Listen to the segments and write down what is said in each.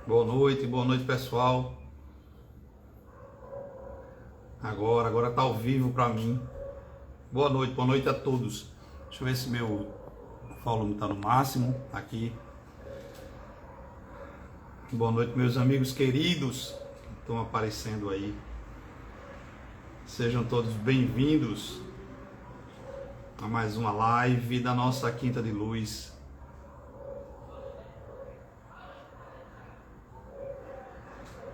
Boa noite pessoal. Agora tá ao vivo para mim. Boa noite a todos. Deixa eu ver se meu volume tá no máximo aqui. Boa noite, meus amigos queridos que estão aparecendo aí. Sejam todos bem-vindos a mais uma live da nossa Quinta de Luz.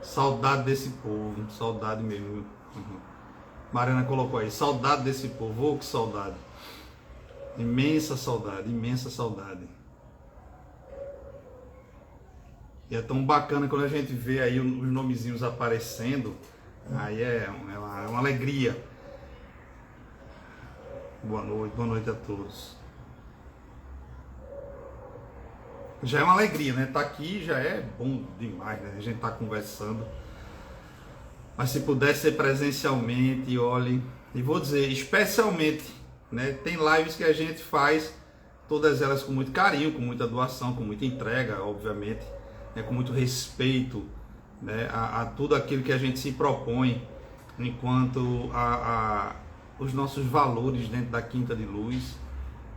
Saudade desse povo, saudade mesmo. Mariana colocou aí, saudade desse povo, oh, que saudade. Imensa saudade, imensa saudade. E é tão bacana quando a gente vê aí os nomezinhos aparecendo, aí é uma alegria. Boa noite a todos. Já é uma alegria, né? Tá aqui já é bom demais, né? A gente tá conversando. Mas se puder ser presencialmente, olhe, e vou dizer, especialmente, né? Tem lives que a gente faz, todas elas com muito carinho, com muita doação, com muita entrega, obviamente, né? Com muito respeito, né? A tudo aquilo que a gente se propõe, enquanto os nossos valores dentro da Quinta de Luz,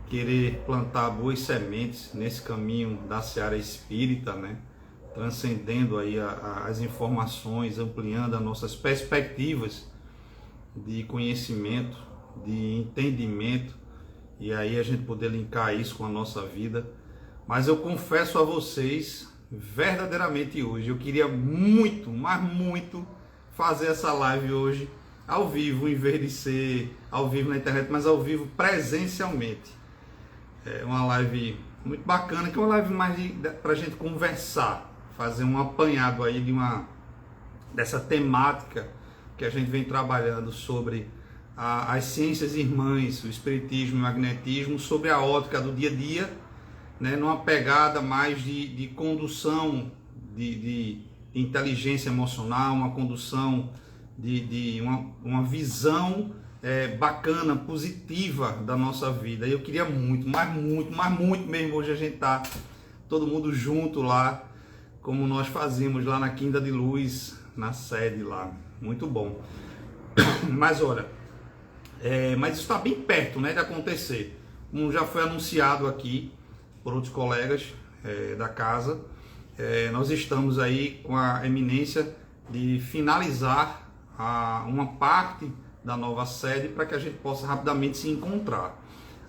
querer plantar boas sementes nesse caminho da seara espírita, né? Transcendendo aí as informações, ampliando as nossas perspectivas de conhecimento, de entendimento, e aí a gente poder linkar isso com a nossa vida. Mas eu confesso a vocês, verdadeiramente hoje, eu queria muito, mas muito, fazer essa live hoje ao vivo, em vez de ser ao vivo na internet, mas ao vivo presencialmente. É uma live muito bacana, que é uma live mais para a gente conversar, fazer um apanhado aí dessa temática que a gente vem trabalhando sobre as ciências irmãs, o espiritismo e o magnetismo, sobre a ótica do dia a dia, né, numa pegada mais de condução de inteligência emocional, uma condução de uma visão bacana, positiva da nossa vida. E eu queria muito, mas muito mesmo, hoje a gente tá todo mundo junto lá, como nós fazíamos lá na Quinta de Luz, na sede lá, muito bom. Mas olha, mas isso está bem perto, né, de acontecer, como já foi anunciado aqui por outros colegas da casa. Nós estamos aí com a eminência de finalizar uma parte da nova sede para que a gente possa rapidamente se encontrar.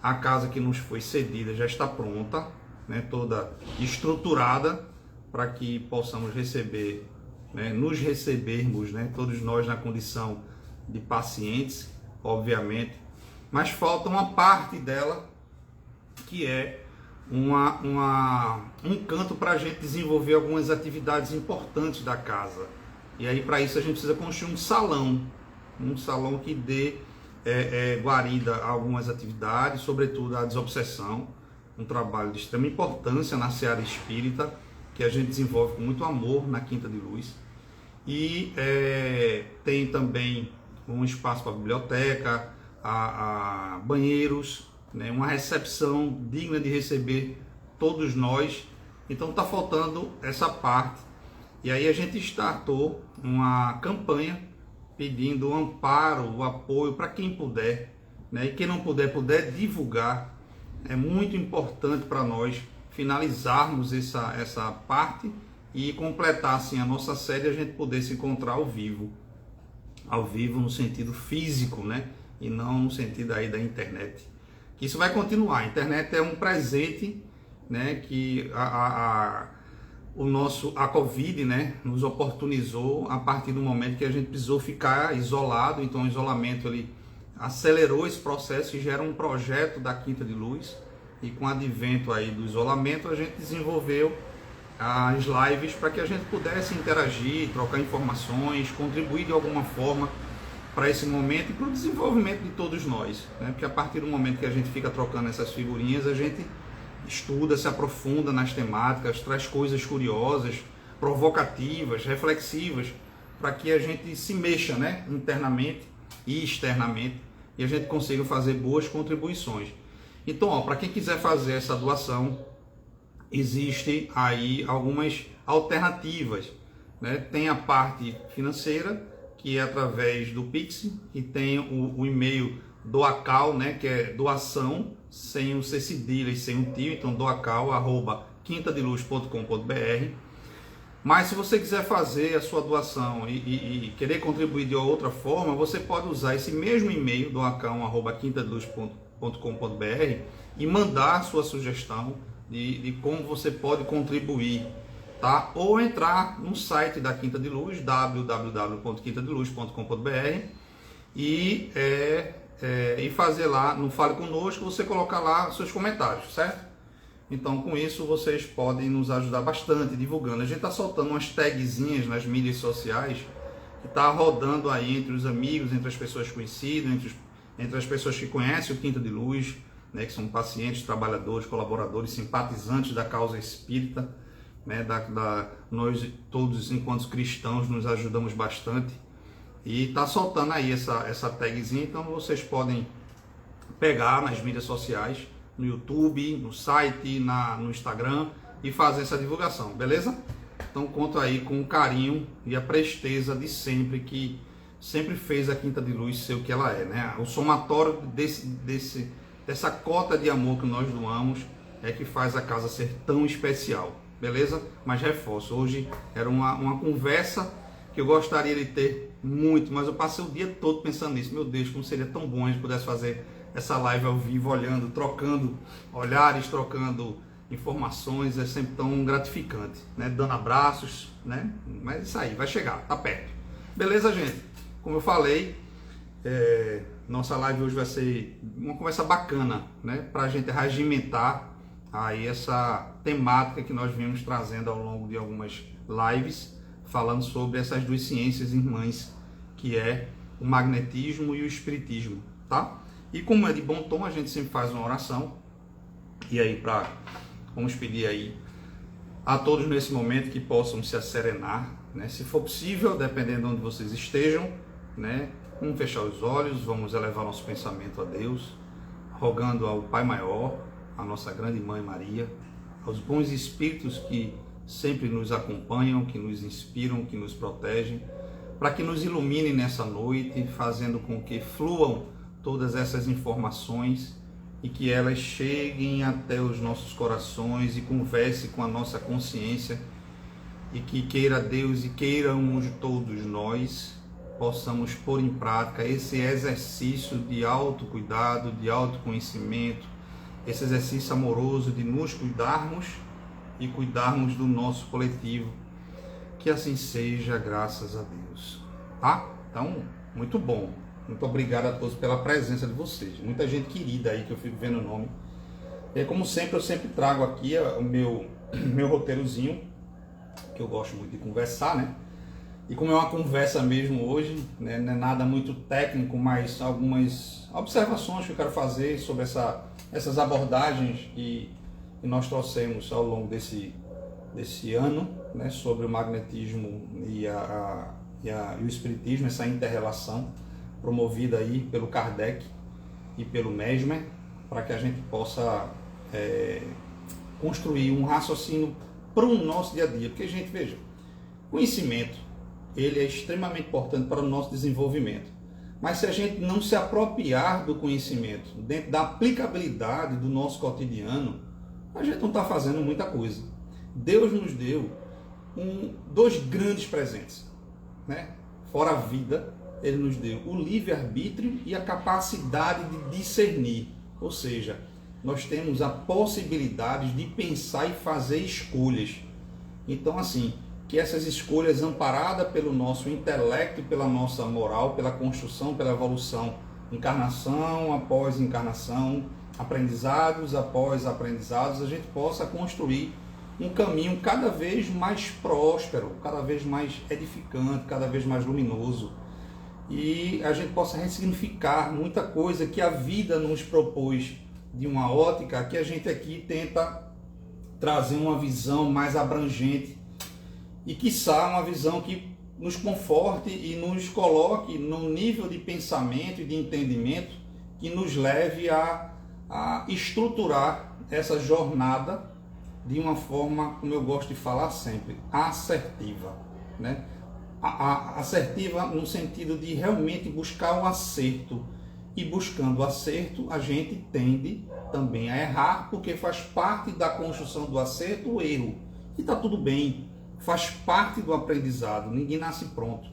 A casa que nos foi cedida já está pronta, né, toda estruturada para que possamos receber, né, nos recebermos, né, todos nós na condição de pacientes, obviamente, mas falta uma parte dela que é um canto para a gente desenvolver algumas atividades importantes da casa. E aí para isso a gente precisa construir um salão que dê guarida a algumas atividades, sobretudo a desobsessão, um trabalho de extrema importância na seara espírita, que a gente desenvolve com muito amor na Quinta de Luz. E tem também um espaço para biblioteca, banheiros, né, uma recepção digna de receber todos nós. Então está faltando essa parte. E aí a gente startou uma campanha pedindo o amparo, o apoio para quem puder, né? E quem não puder divulgar. É muito importante para nós finalizarmos essa parte e completar assim a nossa série, a gente poder se encontrar ao vivo no sentido físico, né? E não no sentido aí da internet. Isso vai continuar. A internet é um presente, né? Que a Covid, né, nos oportunizou a partir do momento que a gente precisou ficar isolado. Então o isolamento ele acelerou esse processo e gera um projeto da Quinta de Luz. E com o advento aí do isolamento, a gente desenvolveu as lives para que a gente pudesse interagir, trocar informações, contribuir de alguma forma para esse momento e para o desenvolvimento de todos nós, né? Porque a partir do momento que a gente fica trocando essas figurinhas, a gente estuda, se aprofunda nas temáticas, traz coisas curiosas, provocativas, reflexivas, para que a gente se mexa, né, internamente e externamente, e a gente consiga fazer boas contribuições. Então, para quem quiser fazer essa doação, existe aí algumas alternativas, né? Tem a parte financeira, que é através do Pix, e tem o e-mail doacal, né? Que é doação, sem o C cedilha e sem o tio, então doacal@quintadeluz.com.br. Mas se você quiser fazer a sua doação e querer contribuir de outra forma, você pode usar esse mesmo e-mail, doacal@quintadeluz.com.br, e mandar a sua sugestão de como você pode contribuir, tá? Ou entrar no site da Quinta de Luz, www.quintadeluz.com.br, e fazer lá no Fale Conosco, você colocar lá seus comentários, certo? Então, com isso, vocês podem nos ajudar bastante divulgando. A gente está soltando umas tagzinhas nas mídias sociais que está rodando aí entre os amigos, entre as pessoas conhecidas, entre as pessoas que conhecem o Quinta de Luz, né, que são pacientes, trabalhadores, colaboradores, simpatizantes da causa espírita, né, nós todos, enquanto cristãos, nos ajudamos bastante. E está soltando aí essa tagzinha, então vocês podem pegar nas mídias sociais, no YouTube, no site, no Instagram, e fazer essa divulgação, beleza? Então conto aí com o carinho e a presteza de sempre, que sempre fez a Quinta de Luz ser o que ela é, né? O somatório dessa cota de amor que nós doamos é que faz a casa ser tão especial, beleza? Mas reforço, hoje era uma conversa que eu gostaria de ter muito, mas eu passei o dia todo pensando nisso. Meu Deus, como seria tão bom a gente pudesse fazer essa live ao vivo, olhando, trocando olhares, trocando informações, é sempre tão gratificante, né? Dando abraços, né? Mas isso aí, vai chegar, tá perto. Beleza, gente? Como eu falei, nossa live hoje vai ser uma conversa bacana, né? Pra gente regimentar aí essa temática que nós viemos trazendo ao longo de algumas lives, falando sobre essas duas ciências irmãs, que é o magnetismo e o espiritismo, tá? E como é de bom tom, a gente sempre faz uma oração. E aí, vamos pedir aí a todos nesse momento que possam se asserenar, né? Se for possível, dependendo de onde vocês estejam, né? Vamos fechar os olhos, vamos elevar nosso pensamento a Deus, rogando ao Pai Maior, a nossa grande Mãe Maria, aos bons espíritos que sempre nos acompanham, que nos inspiram, que nos protegem, para que nos iluminem nessa noite, fazendo com que fluam todas essas informações e que elas cheguem até os nossos corações e conversem com a nossa consciência, e que queira Deus e queiramos todos nós possamos pôr em prática esse exercício de autocuidado, de autoconhecimento, esse exercício amoroso de nos cuidarmos e cuidarmos do nosso coletivo. Que assim seja, graças a Deus, tá? Então, muito bom. Muito obrigado a todos pela presença de vocês. Muita gente querida aí que eu fico vendo o nome. E como sempre, eu sempre trago aqui o meu roteirozinho, que eu gosto muito de conversar, né? E como é uma conversa mesmo hoje, né? Não é nada muito técnico, mas algumas observações que eu quero fazer sobre essas abordagens que nós trouxemos ao longo desse ano, né? Sobre o magnetismo e o espiritismo, essa inter-relação promovida aí pelo Kardec e pelo Mesmer, para que a gente possa construir um raciocínio para o nosso dia a dia. Porque, gente, veja, conhecimento, ele é extremamente importante para o nosso desenvolvimento. Mas se a gente não se apropriar do conhecimento dentro da aplicabilidade do nosso cotidiano, a gente não está fazendo muita coisa. Deus nos deu dois grandes presentes, né? Fora a vida, Ele nos deu o livre-arbítrio e a capacidade de discernir. Ou seja, nós temos a possibilidade de pensar e fazer escolhas. Então, assim, que essas escolhas amparadas pelo nosso intelecto, pela nossa moral, pela construção, pela evolução, encarnação após encarnação, aprendizados após aprendizados, a gente possa construir um caminho cada vez mais próspero, cada vez mais edificante, cada vez mais luminoso. E a gente possa ressignificar muita coisa que a vida nos propôs de uma ótica que a gente aqui tenta trazer uma visão mais abrangente e, quiçá, uma visão que nos conforte e nos coloque num nível de pensamento e de entendimento que nos leve a estruturar essa jornada de uma forma, como eu gosto de falar sempre, assertiva, né? Assertiva no sentido de realmente buscar o acerto, e buscando o acerto a gente tende também a errar, porque faz parte da construção do acerto o erro, e está tudo bem, faz parte do aprendizado, ninguém nasce pronto.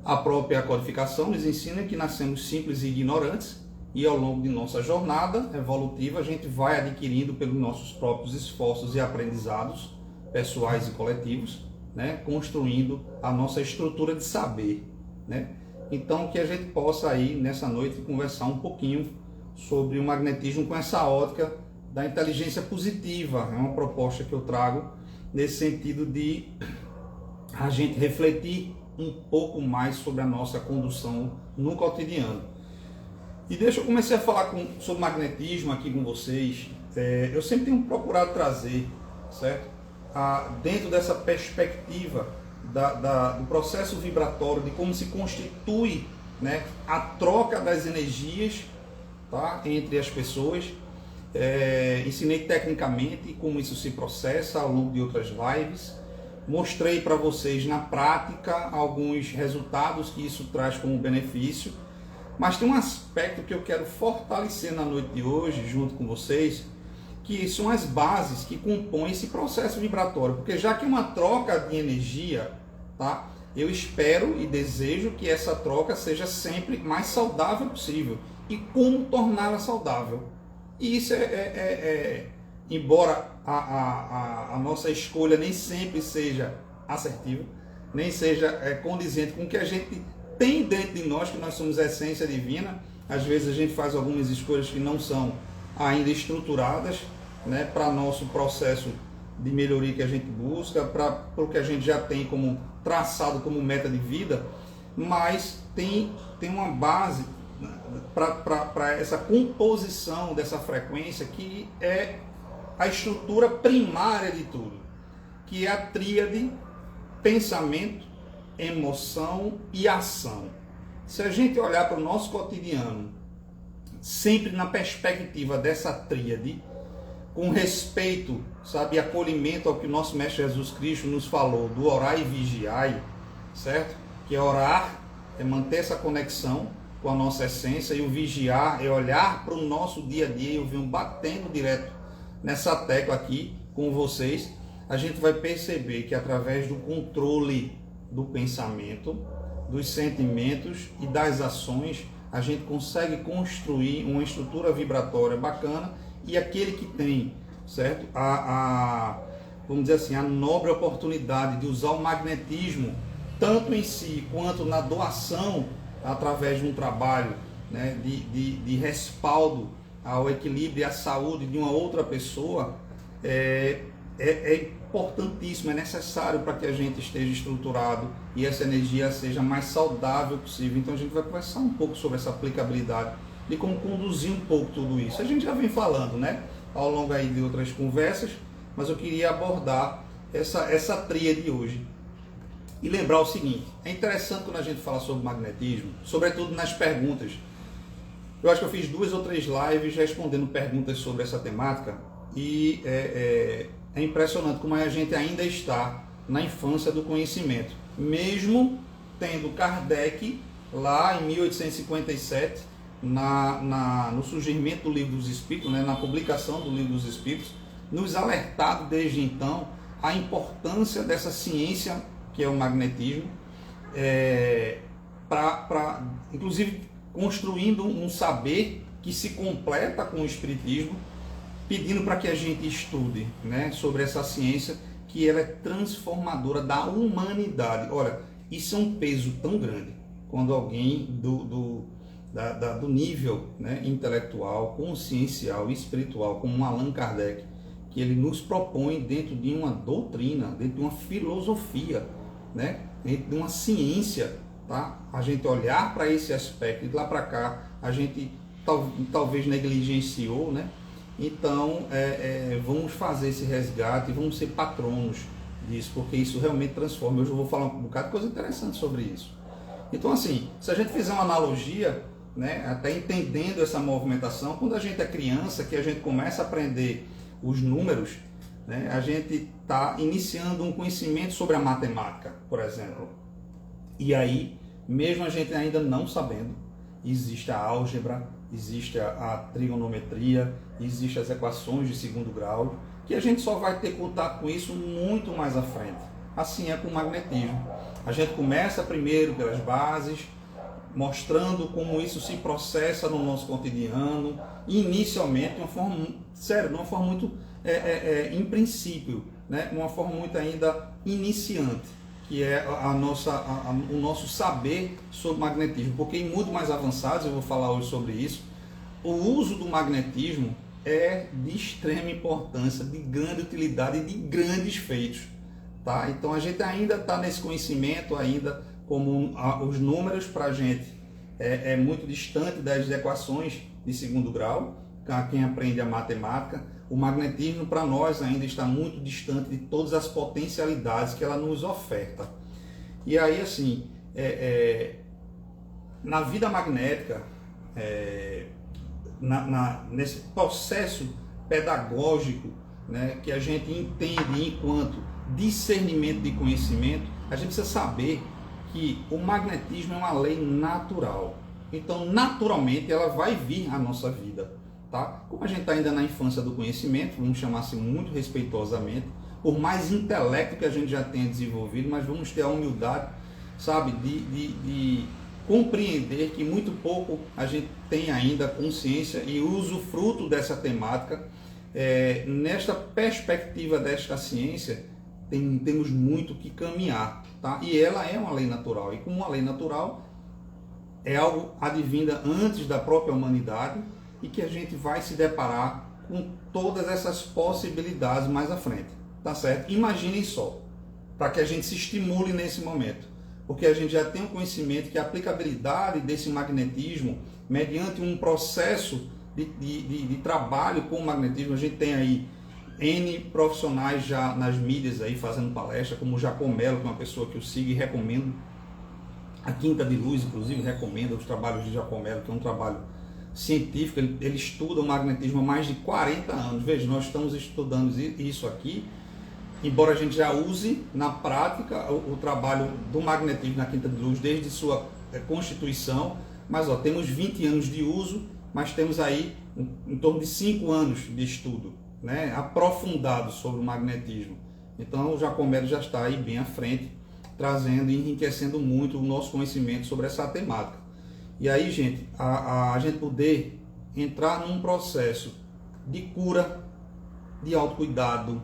A própria codificação nos ensina que nascemos simples e ignorantes, e ao longo de nossa jornada evolutiva a gente vai adquirindo pelos nossos próprios esforços e aprendizados pessoais e coletivos, né, construindo a nossa estrutura de saber, né? Então que a gente possa aí nessa noite conversar um pouquinho sobre o magnetismo com essa ótica da inteligência positiva. É uma proposta que eu trago nesse sentido de a gente refletir um pouco mais sobre a nossa condução no cotidiano. E deixa eu começar a falar sobre magnetismo aqui com vocês. Eu sempre tenho procurado trazer, certo? Dentro dessa perspectiva do processo vibratório, de como se constitui, né, a troca das energias, tá, entre as pessoas. Ensinei tecnicamente como isso se processa ao longo de outras lives. Mostrei para vocês na prática alguns resultados que isso traz como benefício. Mas tem um aspecto que eu quero fortalecer na noite de hoje, junto com vocês, que são as bases que compõem esse processo vibratório. Porque já que é uma troca de energia, tá, eu espero e desejo que essa troca seja sempre mais saudável possível. E como torná-la saudável. E isso embora a nossa escolha nem sempre seja assertiva, nem seja condizente com o que a gente tem dentro de nós, que nós somos essência divina, às vezes a gente faz algumas escolhas que não são ainda estruturadas, né, para nosso processo de melhoria que a gente busca, para o que a gente já tem como traçado como meta de vida, mas tem uma base para essa composição dessa frequência que é a estrutura primária de tudo, que é a tríade pensamento, emoção e ação. Se a gente olhar para o nosso cotidiano, sempre na perspectiva dessa tríade, com respeito, sabe, e acolhimento ao que o nosso Mestre Jesus Cristo nos falou, do orar e vigiar, certo? Que é orar, é manter essa conexão com a nossa essência, e o vigiar é olhar para o nosso dia a dia. Eu venho batendo direto nessa tecla aqui com vocês. A gente vai perceber que através do controle do pensamento, dos sentimentos e das ações, a gente consegue construir uma estrutura vibratória bacana. E aquele que tem, certo, vamos dizer assim, a nobre oportunidade de usar o magnetismo, tanto em si quanto na doação, através de um trabalho, né, de respaldo ao equilíbrio e à saúde de uma outra pessoa, é importantíssimo, é necessário para que a gente esteja estruturado e essa energia seja mais saudável possível. Então a gente vai conversar um pouco sobre essa aplicabilidade, de como conduzir um pouco tudo isso. A gente já vem falando, né, ao longo aí de outras conversas, mas eu queria abordar essa tríade hoje. E lembrar o seguinte, é interessante quando a gente fala sobre magnetismo, sobretudo nas perguntas. Eu acho que eu fiz 2 ou 3 lives respondendo perguntas sobre essa temática, e é impressionante como a gente ainda está na infância do conhecimento. Mesmo tendo Kardec, lá em 1857, no surgimento do Livro dos Espíritos, né, na publicação do Livro dos Espíritos, nos alertado desde então a importância dessa ciência que é o magnetismo, inclusive construindo um saber que se completa com o espiritismo, pedindo para que a gente estude, né, sobre essa ciência, que ela é transformadora da humanidade. Olha, isso é um peso tão grande quando alguém do nível, né, intelectual, consciencial e espiritual, como Allan Kardec, que ele nos propõe dentro de uma doutrina, dentro de uma filosofia, né, dentro de uma ciência, tá? A gente olhar para esse aspecto, e de lá para cá a gente talvez negligenciou, né? Então vamos fazer esse resgate, vamos ser patronos disso, porque isso realmente transforma. Hoje eu vou falar um bocado de coisa interessante sobre isso. Então, assim, se a gente fizer uma analogia, né, até entendendo essa movimentação, quando a gente é criança, que a gente começa a aprender os números, né, a gente está iniciando um conhecimento sobre a matemática, por exemplo. E aí, mesmo a gente ainda não sabendo, existe a álgebra, existe a trigonometria, existem as equações de segundo grau, que a gente só vai ter contato com isso muito mais à frente. Assim é com o magnetismo. A gente começa primeiro pelas bases, mostrando como isso se processa no nosso cotidiano, inicialmente, de uma forma, sério, de uma forma muito, em princípio, né? Uma forma muito ainda iniciante, que é o nosso saber sobre magnetismo. Porque em muito mais avançados, eu vou falar hoje sobre isso, o uso do magnetismo é de extrema importância, de grande utilidade e de grandes feitos. Tá? Então a gente ainda está nesse conhecimento, ainda como os números para a gente é muito distante das equações de segundo grau, quem aprende a matemática. O magnetismo para nós ainda está muito distante de todas as potencialidades que ela nos oferta. E aí, assim, na vida magnética, nesse processo pedagógico, né, que a gente entende enquanto discernimento de conhecimento, a gente precisa saber que o magnetismo é uma lei natural. Então, naturalmente, ela vai vir à nossa vida. Tá? Como a gente está ainda na infância do conhecimento, vamos chamar assim muito respeitosamente, por mais intelecto que a gente já tenha desenvolvido, mas vamos ter a humildade, sabe, de compreender que muito pouco a gente tem ainda consciência e usufruto dessa temática. Nesta perspectiva desta ciência, temos muito que caminhar, tá? E ela é uma lei natural, e como uma lei natural, é algo advinda antes da própria humanidade, e que a gente vai se deparar com todas essas possibilidades mais à frente, tá certo? Imaginem só, para que a gente se estimule nesse momento, porque a gente já tem um conhecimento que a aplicabilidade desse magnetismo, mediante um processo de trabalho com o magnetismo, a gente tem aí N profissionais já nas mídias aí fazendo palestra, como o Jacomelo, que é uma pessoa que eu sigo e recomendo, a Quinta de Luz, inclusive, recomenda os trabalhos de Jacomelo, que é um trabalho científico, ele estuda o magnetismo há mais de 40 anos. Veja, nós estamos estudando isso aqui, embora a gente já use na prática o trabalho do magnetismo na Quinta de Luz desde sua constituição, mas temos 20 anos de uso, mas temos aí em torno de 5 anos de estudo, né, aprofundado sobre o magnetismo. Então o Jacomelo já está aí bem à frente, trazendo e enriquecendo muito o nosso conhecimento sobre essa temática. E aí, gente, a gente poder entrar num processo de cura, de autocuidado,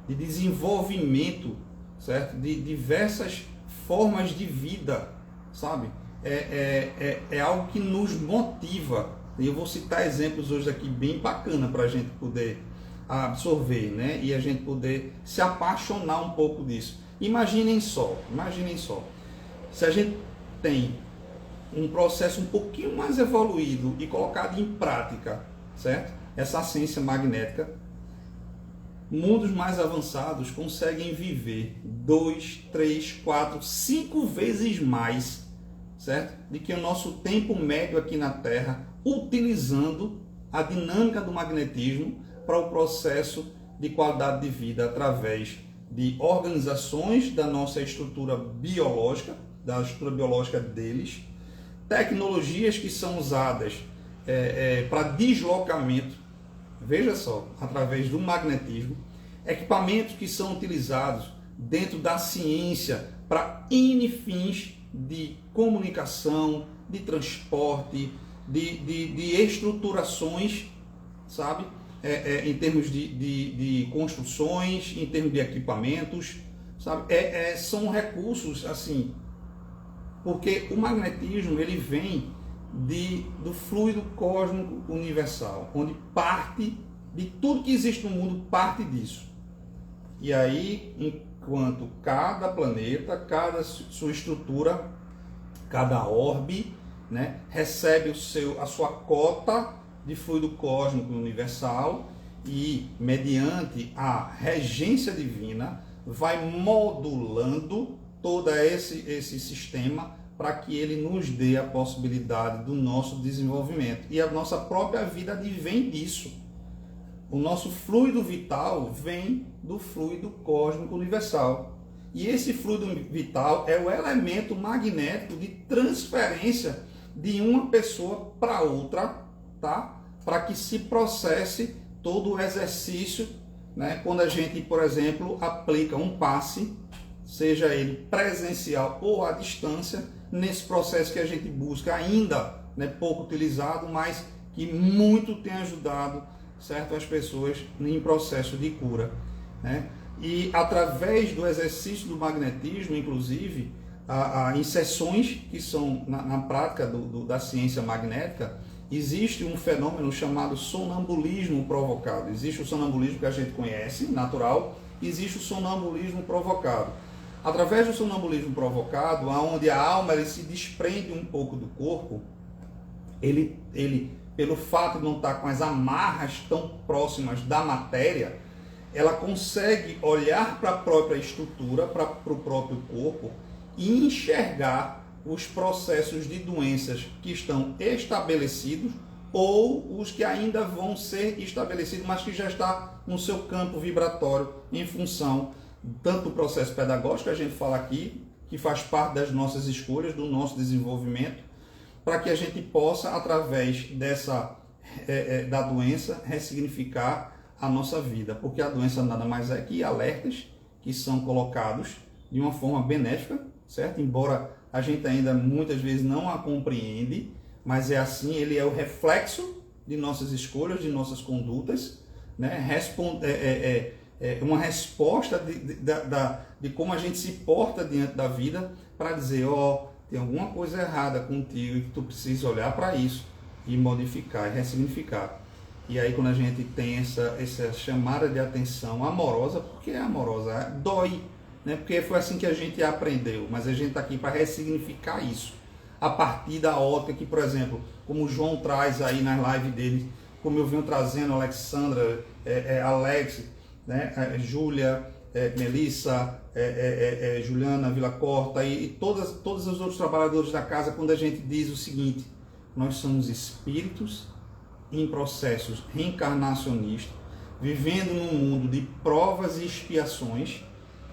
de desenvolvimento, certo? De diversas formas de vida, sabe? É algo que nos motiva. E eu vou citar exemplos hoje aqui bem bacana para a gente poder absorver, né? E a gente poder se apaixonar um pouco disso. Imaginem só, se a gente tem um processo um pouquinho mais evoluído e colocado em prática, certo? Essa ciência magnética, mundos mais avançados conseguem viver 2, 3, 4, 5 vezes mais, certo? Do que o nosso tempo médio aqui na Terra, utilizando a dinâmica do magnetismo para o processo de qualidade de vida através de organizações da nossa estrutura biológica, da estrutura biológica deles, tecnologias que são usadas para deslocamento, veja só, através do magnetismo, equipamentos que são utilizados dentro da ciência para N fins de comunicação, de transporte, de estruturações, sabe? Em termos de construções, em termos de equipamentos, sabe? São recursos assim, porque o magnetismo ele vem do fluido cósmico universal, onde parte de tudo que existe no mundo parte disso. E aí, enquanto cada planeta, cada sua estrutura, cada orbe, né, recebe a sua cota de fluido cósmico universal e, mediante a regência divina, vai modulando todo esse sistema para que ele nos dê a possibilidade do nosso desenvolvimento. E a nossa própria vida advém disso. O nosso fluido vital vem do fluido cósmico universal. E esse fluido vital é o elemento magnético de transferência de uma pessoa para outra, tá? Para que se processe todo o exercício, né? Quando a gente, por exemplo, aplica um passe, seja ele presencial ou à distância, nesse processo que a gente busca ainda, né, pouco utilizado, mas que muito tem ajudado, certo, as pessoas em processo de cura, né? E através do exercício do magnetismo, inclusive, em sessões que são na prática da ciência magnética, existe um fenômeno chamado sonambulismo provocado. Existe o sonambulismo que a gente conhece, natural, existe o sonambulismo provocado. Através do sonambulismo provocado, onde a alma ele se desprende um pouco do corpo, ele pelo fato de não estar com as amarras tão próximas da matéria, ela consegue olhar para a própria estrutura, para o próprio corpo e enxergar os processos de doenças que estão estabelecidos ou os que ainda vão ser estabelecidos, mas que já está no seu campo vibratório em função tanto do processo pedagógico que a gente fala aqui, que faz parte das nossas escolhas, do nosso desenvolvimento, para que a gente possa, através da doença, ressignificar a nossa vida, porque a doença nada mais é que alertas que são colocados de uma forma benéfica, certo? Embora a gente ainda muitas vezes não a compreende, mas é assim, ele é o reflexo de nossas escolhas, de nossas condutas, né? Uma resposta de como a gente se porta diante da vida para dizer, tem alguma coisa errada contigo e que tu precisa olhar para isso e modificar e ressignificar. E aí quando a gente tem essa chamada de atenção amorosa, porque é amorosa, dói, né? Porque foi assim que a gente aprendeu, mas a gente está aqui para ressignificar isso, a partir da ótica que, por exemplo, como o João traz aí nas lives dele, como eu venho trazendo, Alexandra, Alex, né? Júlia, Melissa, Juliana Villacorta e todos os outros trabalhadores da casa, quando a gente diz o seguinte, nós somos espíritos em processos reencarnacionistas, vivendo num mundo de provas e expiações,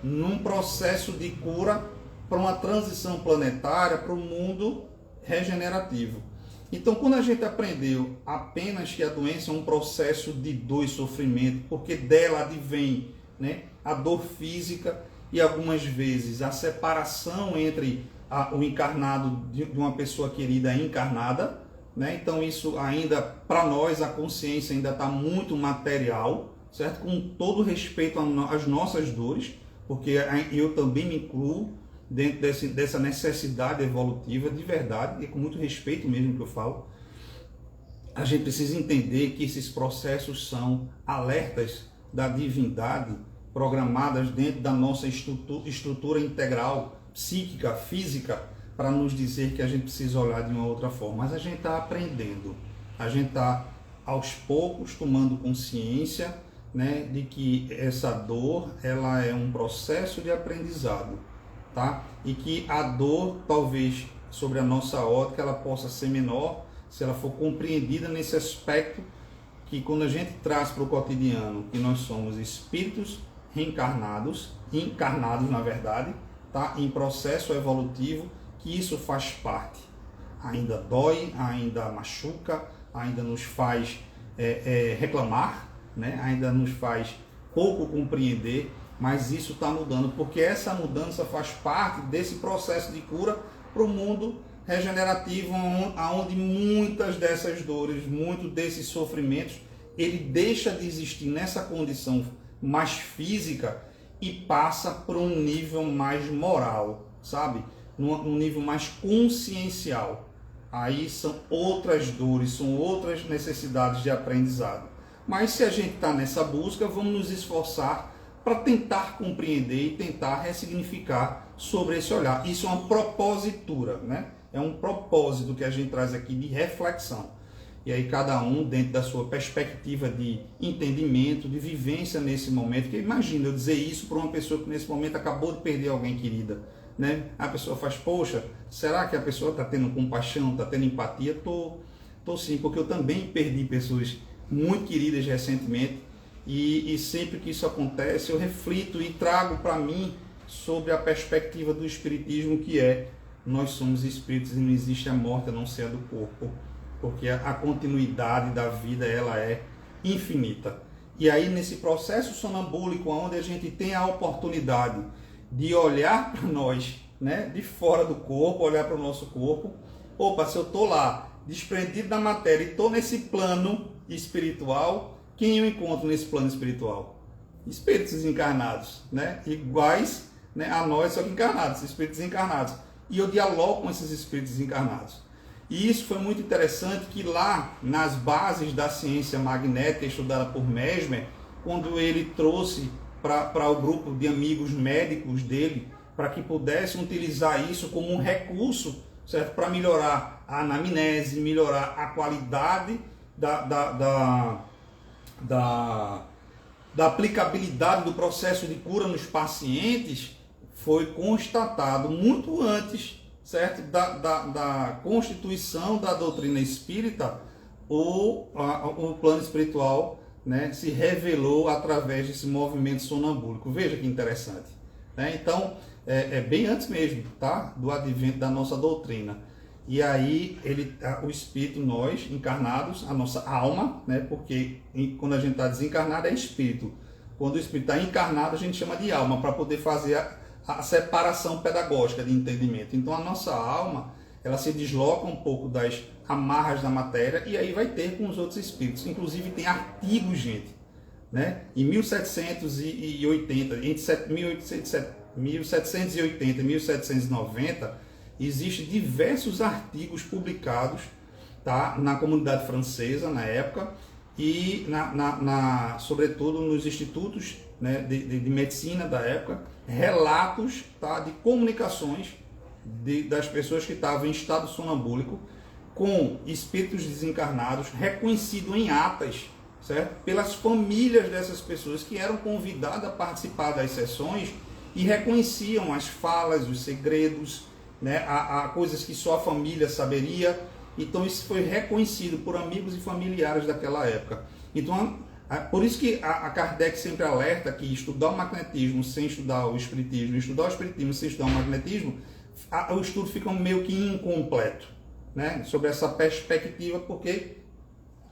num processo de cura para uma transição planetária para o mundo regenerativo. Então, quando a gente aprendeu apenas que a doença é um processo de dor e sofrimento, porque dela advém, né, a dor física e algumas vezes a separação entre o encarnado de uma pessoa querida encarnada, né? Então isso ainda, para nós, a consciência ainda está muito material, certo? Com todo respeito às nossas dores, porque eu também me incluo dentro dessa necessidade evolutiva de verdade, e com muito respeito mesmo que eu falo. A gente precisa entender que esses processos são alertas da divindade programadas dentro da nossa estrutura integral, psíquica, física, para nos dizer que a gente precisa olhar de uma outra forma. Mas a gente está aprendendo, a gente está aos poucos tomando consciência, né, de que essa dor ela é um processo de aprendizado, tá? E que a dor, talvez, sobre a nossa ótica, ela possa ser menor se ela for compreendida nesse aspecto que, quando a gente traz para o cotidiano, que nós somos espíritos reencarnados, encarnados na verdade, tá? Em processo evolutivo, que isso faz parte. Ainda dói, ainda machuca, ainda nos faz reclamar, né? Ainda nos faz pouco compreender, mas isso está mudando, porque essa mudança faz parte desse processo de cura para o mundo regenerativo, onde muitas dessas dores, muitos desses sofrimentos, ele deixa de existir nessa condição mais física e passa para um nível mais moral, sabe? Num nível mais consciencial. Aí são outras dores, são outras necessidades de aprendizado. Mas se a gente está nessa busca, vamos nos esforçar para tentar compreender e tentar ressignificar sobre esse olhar. Isso é uma propositura, né? É um propósito que a gente traz aqui de reflexão. e aí cada um dentro da sua perspectiva de entendimento, de vivência nesse momento, porque imagina eu dizer isso para uma pessoa que nesse momento acabou de perder alguém querida, né? A pessoa faz, poxa, será que a pessoa está tendo compaixão, está tendo empatia? Tô sim, porque eu também perdi pessoas muito queridas recentemente, e sempre que isso acontece eu reflito e trago para mim sobre a perspectiva do Espiritismo, que é: nós somos espíritos e não existe a morte a não ser a do corpo, porque a continuidade da vida ela é infinita. E aí nesse processo sonambúlico, onde a gente tem a oportunidade de olhar para nós, né, de fora do corpo, olhar para o nosso corpo, opa, se eu estou lá desprendido da matéria e estou nesse plano espiritual, quem eu encontro nesse plano espiritual? Espíritos encarnados, né, iguais, né, a nós, só que encarnados, espíritos encarnados. E eu dialogo com esses espíritos encarnados. E isso foi muito interessante, que lá nas bases da ciência magnética estudada por Mesmer, quando ele trouxe para o grupo de amigos médicos dele, para que pudessem utilizar isso como um recurso, certo? Para melhorar a anamnese, melhorar a qualidade da aplicabilidade do processo de cura nos pacientes, foi constatado muito antes, certo, da constituição da doutrina espírita, o plano espiritual, né, se revelou através desse movimento sonambúlico. Veja que interessante, né? Então, é bem antes mesmo, tá, do advento da nossa doutrina. E aí, o espírito, nós, encarnados, a nossa alma, né, porque quando a gente está desencarnado é espírito. Quando o espírito está encarnado, a gente chama de alma, para poder fazer a separação pedagógica de entendimento. Então a nossa alma, ela se desloca um pouco das amarras da matéria e aí vai ter com os outros espíritos. Inclusive tem artigos, gente, né? Em 1780, entre 1780 e 1790, existem diversos artigos publicados, tá, na comunidade francesa na época e sobretudo nos institutos, né, de medicina da época, relatos, tá, de comunicações das pessoas que estavam em estado sonambúlico com espíritos desencarnados, reconhecido em atas, certo? Pelas famílias dessas pessoas que eram convidadas a participar das sessões e reconheciam as falas, os segredos, né, a coisas que só a família saberia. Então isso foi reconhecido por amigos e familiares daquela época. Então, por isso que a Kardec sempre alerta que estudar o magnetismo sem estudar o espiritismo, estudar o espiritismo sem estudar o magnetismo, o estudo fica meio que incompleto, né? Sobre essa perspectiva, porque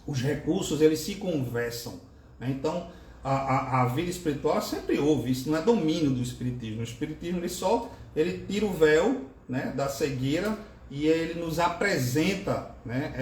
os recursos eles se conversam, né? Então a vida espiritual sempre houve, isso não é domínio do espiritismo. O espiritismo ele tira o véu, né, da cegueira, e ele nos apresenta, né,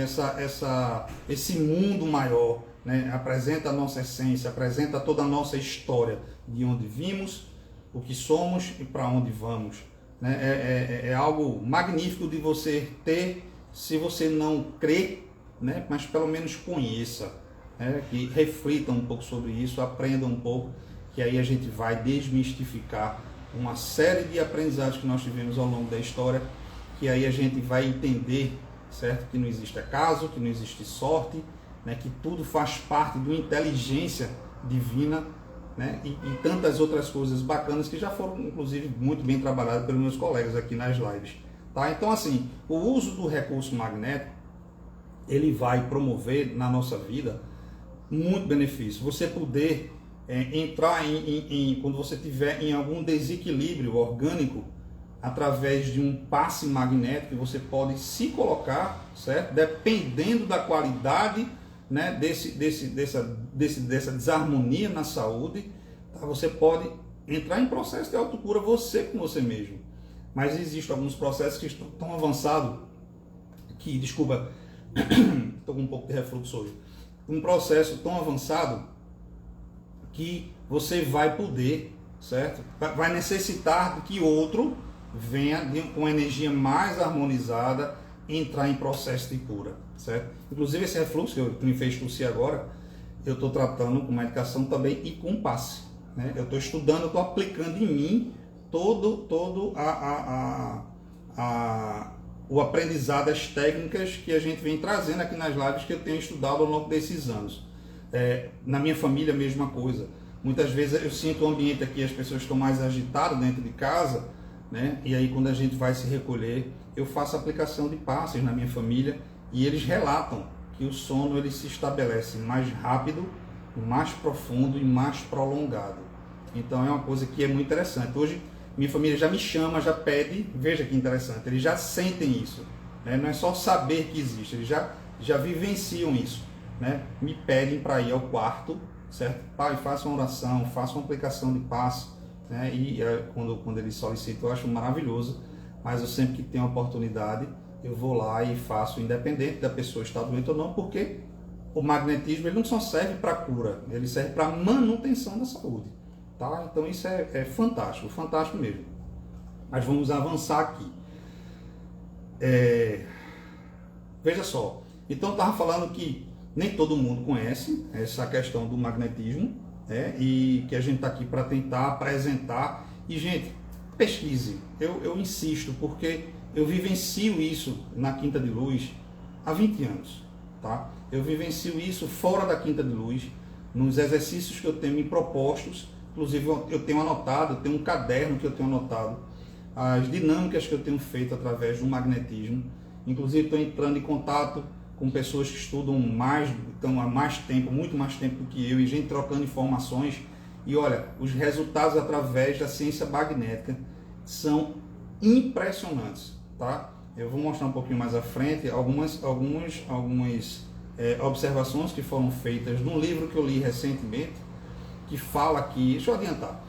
esse mundo maior, né, apresenta a nossa essência, apresenta toda a nossa história, de onde vimos, o que somos e para onde vamos, né? É algo magnífico de você ter, se você não crê, né, mas pelo menos conheça, né, que reflita um pouco sobre isso, aprenda um pouco, que aí a gente vai desmistificar uma série de aprendizados que nós tivemos ao longo da história, que aí a gente vai entender, certo, que não existe acaso, que não existe sorte, né, que tudo faz parte de uma inteligência divina, né, e tantas outras coisas bacanas que já foram, inclusive, muito bem trabalhadas pelos meus colegas aqui nas lives. Tá? Então, assim, o uso do recurso magnético, ele vai promover na nossa vida muito benefício. Você poder entrar quando você tiver em algum desequilíbrio orgânico, através de um passe magnético, você pode se colocar, certo? Dependendo da qualidade, né, dessa desarmonia na saúde, tá? Você pode entrar em processo de autocura você com você mesmo. Mas existem alguns processos que estão tão avançados que, desculpa, estou com um pouco de refluxo hoje, um processo tão avançado que você vai poder, certo? Vai necessitar de que outro venha com energia mais harmonizada entrar em processo de cura, certo? Inclusive esse refluxo que me fez tossir agora, eu estou tratando com medicação também e com passe, né? Eu estou estudando, estou aplicando em mim todo o aprendizado, as técnicas que a gente vem trazendo aqui nas lives que eu tenho estudado ao longo desses anos. Na minha família, a mesma coisa. Muitas vezes eu sinto o ambiente aqui, as pessoas estão mais agitadas dentro de casa, né? E aí quando a gente vai se recolher, eu faço aplicação de passes na minha família e eles relatam que o sono ele se estabelece mais rápido, mais profundo e mais prolongado. Então é uma coisa que é muito interessante. Hoje minha família já me chama, já pede, veja que interessante, eles já sentem isso, né? Não é só saber que existe, eles já vivenciam isso, né? Me pedem para ir ao quarto, certo? Pai, faça uma oração, faça uma aplicação de passe, né? E quando eles solicitam, eu acho maravilhoso, mas eu sempre que tenho a oportunidade, eu vou lá e faço, independente da pessoa estar doente ou não, porque o magnetismo ele não só serve para cura, ele serve para manutenção da saúde, tá? Então isso é fantástico, fantástico mesmo. Mas vamos avançar aqui. Veja só, então eu estava falando que nem todo mundo conhece essa questão do magnetismo, né? E que a gente está aqui para tentar apresentar. E, gente, pesquise. Eu insisto, porque eu vivencio isso na Quinta de Luz há 20 anos. Tá? Eu vivencio isso fora da Quinta de Luz, nos exercícios que eu tenho me propostos. Inclusive, eu tenho anotado, eu tenho um caderno que eu tenho anotado, as dinâmicas que eu tenho feito através do magnetismo. Inclusive, estou entrando em contato com pessoas que estudam estão há mais tempo, muito mais tempo do que eu, e gente trocando informações. E olha, os resultados através da ciência magnética são impressionantes, tá? Eu vou mostrar um pouquinho mais à frente algumas observações que foram feitas num livro que eu li recentemente, que fala aqui, deixa eu adiantar,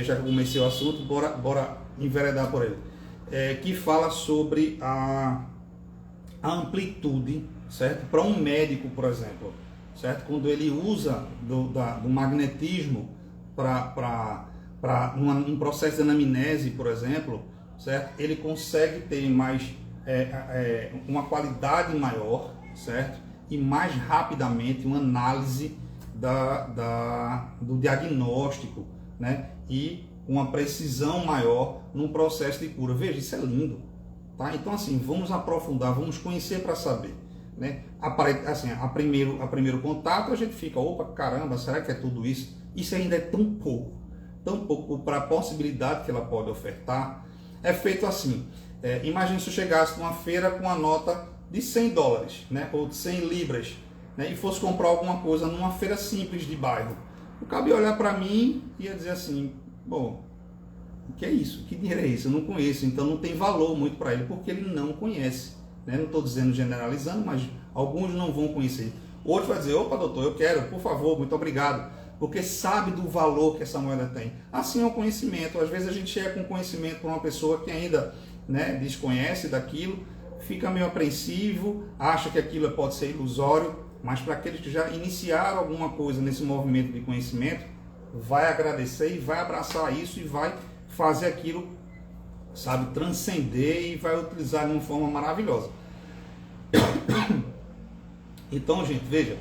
já que eu comecei o assunto, bora enveredar por ele, que fala sobre a amplitude, certo? Para um médico, por exemplo, certo? Quando ele usa do magnetismo para um processo de anamnese, por exemplo, certo? Ele consegue ter mais uma qualidade maior, certo? E mais rapidamente uma análise do diagnóstico, né? E uma precisão maior num processo de cura. Veja, isso é lindo, tá? Então, assim, vamos aprofundar, vamos conhecer para saber, né? Assim, a primeiro contato a gente fica, opa, caramba, será que é tudo isso? Isso ainda é tão pouco para a possibilidade que ela pode ofertar. É feito assim, imagine se eu chegasse numa feira com uma nota de $100, né? Ou de 100 libras, né? E fosse comprar alguma coisa numa feira simples de bairro. O cara ia olhar para mim e ia dizer assim, bom, o que é isso? Que dinheiro é isso? Eu não conheço, então não tem valor muito para ele, porque ele não conhece, né? Não estou dizendo generalizando, mas alguns não vão conhecer. Outro vai dizer, opa doutor, eu quero, por favor, muito obrigado, porque sabe do valor que essa moeda tem. Assim é o conhecimento. Às vezes a gente chega com conhecimento para uma pessoa que ainda, né, desconhece daquilo, fica meio apreensivo, acha que aquilo pode ser ilusório, mas para aqueles que já iniciaram alguma coisa nesse movimento de conhecimento, vai agradecer e vai abraçar isso e vai fazer aquilo, sabe, transcender e vai utilizar de uma forma maravilhosa. Então, gente, veja,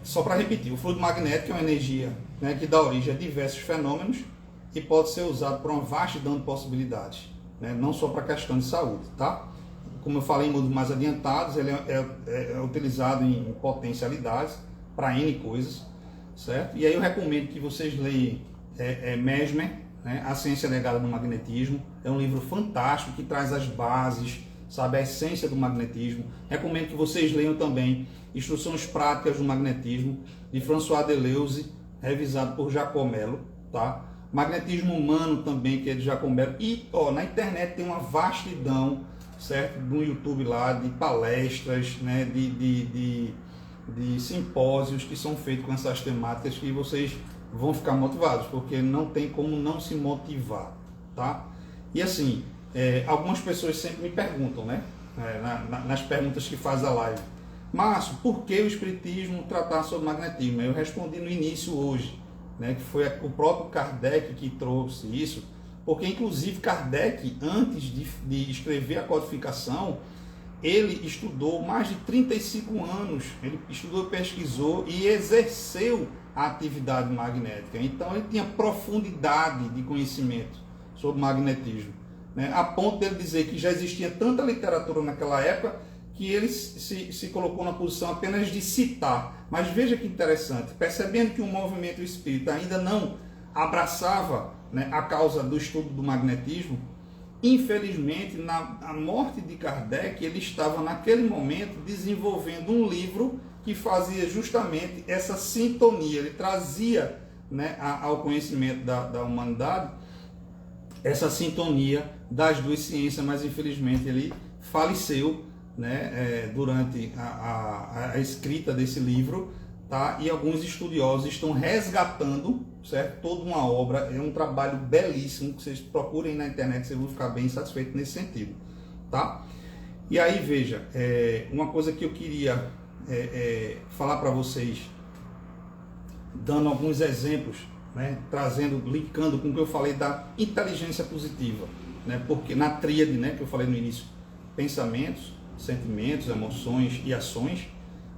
só para repetir, o fluido magnético é uma energia, né, que dá origem a diversos fenômenos e pode ser usado para uma vastidão de possibilidades, né, não só para questão de saúde, tá? Como eu falei em modos mais adiantados, ele é utilizado em potencialidades para N coisas, certo? E aí eu recomendo que vocês leiam Mesmer, né, A Ciência Negada do Magnetismo. É um livro fantástico que traz as bases, sabe, a essência do magnetismo. Recomendo que vocês leiam também Instruções Práticas do Magnetismo, de François Deleuze, revisado por Giacomello, tá? Magnetismo Humano também, que é de Giacomello. E na internet tem uma vastidão, certo? No YouTube lá, de palestras, né? de simpósios que são feitos com essas temáticas, que vocês vão ficar motivados, porque não tem como não se motivar, tá? E assim, algumas pessoas sempre me perguntam, né? Nas perguntas que faz a live, Márcio, por que o Espiritismo tratar sobre magnetismo? Eu respondi no início hoje, né? Que foi o próprio Kardec que trouxe isso, porque inclusive Kardec, antes de escrever a codificação, ele estudou mais de 35 anos, ele estudou, pesquisou e exerceu a atividade magnética. Então ele tinha profundidade de conhecimento sobre magnetismo, né, a ponto dele dizer que já existia tanta literatura naquela época que ele se colocou na posição apenas de citar. Mas veja que interessante, percebendo que o movimento espírita ainda não abraçava, né, a causa do estudo do magnetismo, infelizmente, na morte de Kardec, ele estava naquele momento desenvolvendo um livro que fazia justamente essa sintonia, ele trazia, né, ao conhecimento da humanidade essa sintonia das duas ciências, mas infelizmente ele faleceu, né, durante a escrita desse livro, tá? E alguns estudiosos estão resgatando, certo? Toda uma obra, é um trabalho belíssimo, que vocês procurem na internet, vocês vão ficar bem satisfeitos nesse sentido, tá? E aí, veja, uma coisa que eu queria falar para vocês, dando alguns exemplos, né, trazendo, linkando com o que eu falei da inteligência positiva, né, porque na tríade, né, que eu falei no início, pensamentos, sentimentos, emoções e ações,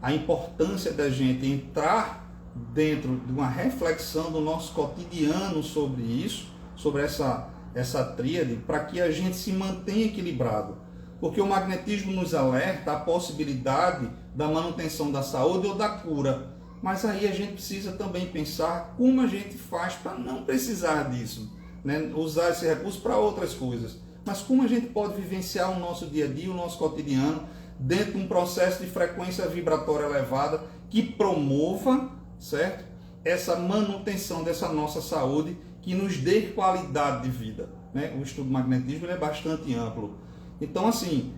a importância da gente entrar dentro de uma reflexão do nosso cotidiano sobre isso, sobre essa tríade, para que a gente se mantenha equilibrado. Porque o magnetismo nos alerta a possibilidade da manutenção da saúde ou da cura. Mas aí a gente precisa também pensar como a gente faz para não precisar disso, né? Usar esse recurso para outras coisas. Mas como a gente pode vivenciar o nosso dia a dia, o nosso cotidiano, dentro de um processo de frequência vibratória elevada que promova, certo, essa manutenção dessa nossa saúde, que nos dê qualidade de vida, né? O estudo do magnetismo ele é bastante amplo. Então, assim,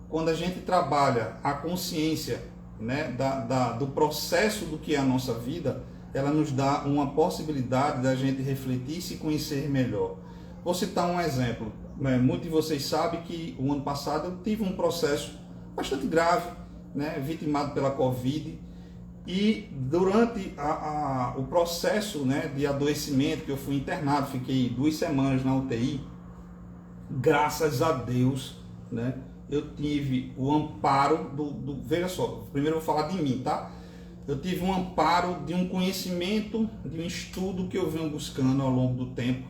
quando a gente trabalha a consciência, né, do processo do que é a nossa vida, ela nos dá uma possibilidade da gente refletir e se conhecer melhor. Vou citar um exemplo. Muitos de vocês sabem que o ano passado eu tive um processo bastante grave, né, vitimado pela Covid, e durante o processo, né, de adoecimento, que eu fui internado, fiquei 2 semanas na UTI, graças a Deus, né, eu tive o amparo veja só, primeiro eu vou falar de mim, tá? Eu tive um amparo de um conhecimento, de um estudo que eu venho buscando ao longo do tempo,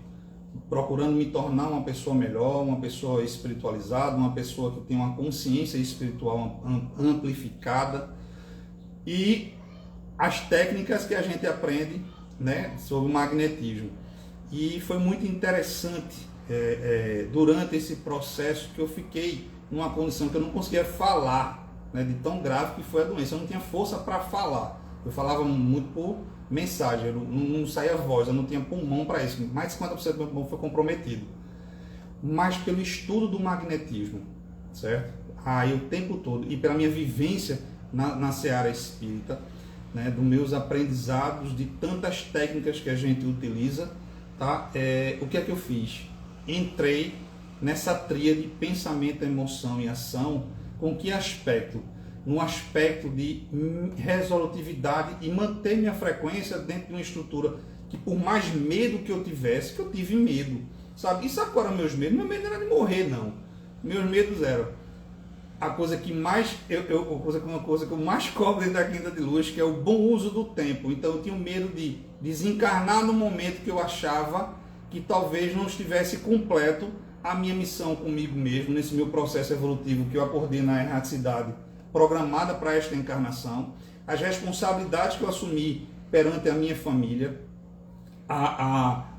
procurando me tornar uma pessoa melhor, uma pessoa espiritualizada, uma pessoa que tem uma consciência espiritual amplificada, e as técnicas que a gente aprende, né, sobre o magnetismo. E foi muito interessante durante esse processo que eu fiquei numa condição que eu não conseguia falar, né, de tão grave que foi a doença. Eu não tinha força para falar. Eu falava muito por mensagem, não saía voz, eu não tinha pulmão para isso. Mais de 50% do meu pulmão foi comprometido. Mas pelo estudo do magnetismo, certo? Aí o tempo todo, e pela minha vivência na seara espírita, né, dos meus aprendizados, de tantas técnicas que a gente utiliza, tá? O que é que eu fiz? Entrei nessa tríade pensamento, emoção e ação. Com que aspecto? No aspecto de resolutividade e manter minha frequência dentro de uma estrutura que, por mais medo que eu tivesse, que eu tive medo, sabe? E sabe qual era meus medos? Meu medo não era de morrer, não. Meus medos eram a coisa que mais uma coisa que eu mais cobro dentro da Quinta de Luz, que é o bom uso do tempo. Então eu tinha medo de desencarnar no momento que eu achava que talvez não estivesse completo a minha missão comigo mesmo, nesse meu processo evolutivo que eu acordei na erraticidade programada para esta encarnação, as responsabilidades que eu assumi perante a minha família,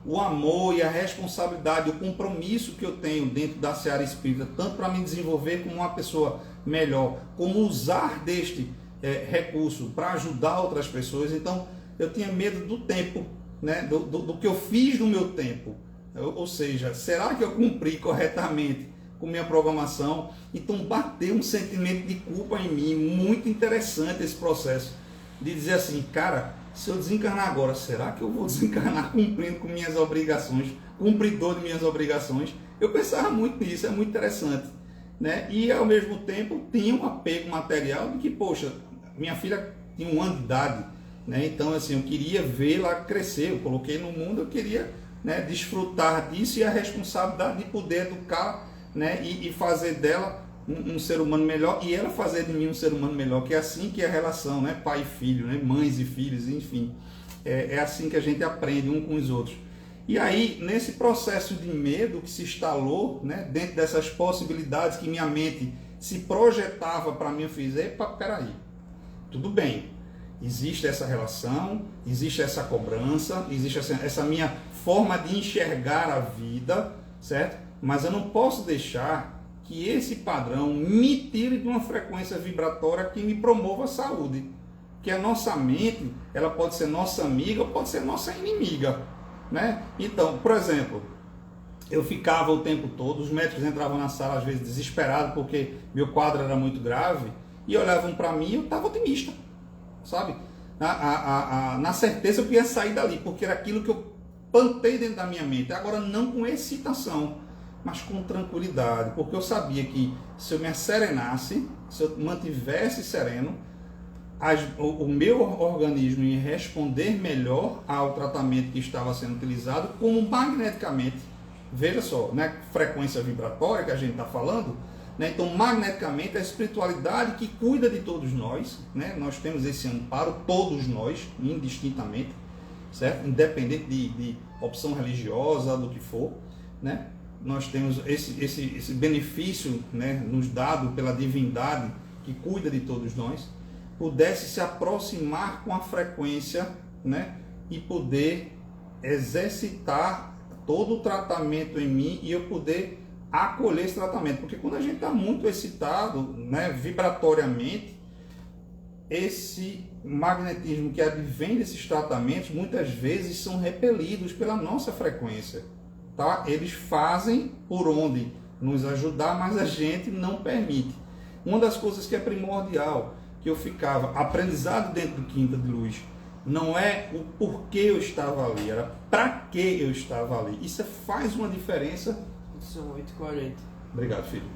o amor e a responsabilidade, o compromisso que eu tenho dentro da seara espírita, tanto para me desenvolver como uma pessoa melhor, como usar deste recurso para ajudar outras pessoas. Então eu tinha medo do tempo, né, do que eu fiz no meu tempo. Ou seja, será que eu cumpri corretamente com minha programação? Então bateu um sentimento de culpa em mim, muito interessante esse processo, de dizer assim, cara, se eu desencarnar agora, será que eu vou desencarnar cumprindo com minhas obrigações, cumpridor de minhas obrigações? Eu pensava muito nisso, é muito interessante, né? E ao mesmo tempo tinha um apego material de que, poxa, minha filha tinha 1 ano de idade, né? Então assim, eu queria vê-la crescer, eu coloquei no mundo, eu queria, né, desfrutar disso, e a responsabilidade de poder educar, né, e fazer dela um ser humano melhor, e ela fazer de mim um ser humano melhor, que é assim que é a relação, né, pai e filho, né, mães e filhos, enfim, é assim que a gente aprende um com os outros. E aí, nesse processo de medo que se instalou, né, dentro dessas possibilidades que minha mente se projetava para mim, eu fiz, epa, peraí, tudo bem, existe essa relação, existe essa cobrança, existe essa minha forma de enxergar a vida, certo? Mas eu não posso deixar que esse padrão me tire de uma frequência vibratória que me promova a saúde. Que a nossa mente, ela pode ser nossa amiga ou pode ser nossa inimiga, né? Então, por exemplo, eu ficava o tempo todo, os médicos entravam na sala às vezes desesperados porque meu quadro era muito grave e olhavam para mim e eu estava otimista, sabe? Na certeza que eu ia sair dali, porque era aquilo que eu plantei dentro da minha mente. Agora não com excitação, mas com tranquilidade, porque eu sabia que se eu me serenasse, se eu mantivesse sereno, o meu organismo ia responder melhor ao tratamento que estava sendo utilizado, como magneticamente, veja só, né, frequência vibratória que a gente está falando, né, então magneticamente a espiritualidade que cuida de todos nós, né, nós temos esse amparo, todos nós, indistintamente, certo? Independente de opção religiosa, do que for, né, nós temos esse benefício, né, nos dado pela divindade que cuida de todos nós, pudesse se aproximar com a frequência, né, e poder exercitar todo o tratamento em mim e eu poder acolher esse tratamento. Porque quando a gente está muito excitado, né, vibratoriamente, esse magnetismo que advém desses tratamentos, muitas vezes são repelidos pela nossa frequência. Tá? Eles fazem por onde nos ajudar, mas a gente não permite. Uma das coisas que é primordial, que eu ficava, aprendizado dentro do Quinta de Luz, não é o porquê eu estava ali, era para que eu estava ali. Isso faz uma diferença. São 8h40. Obrigado, filho.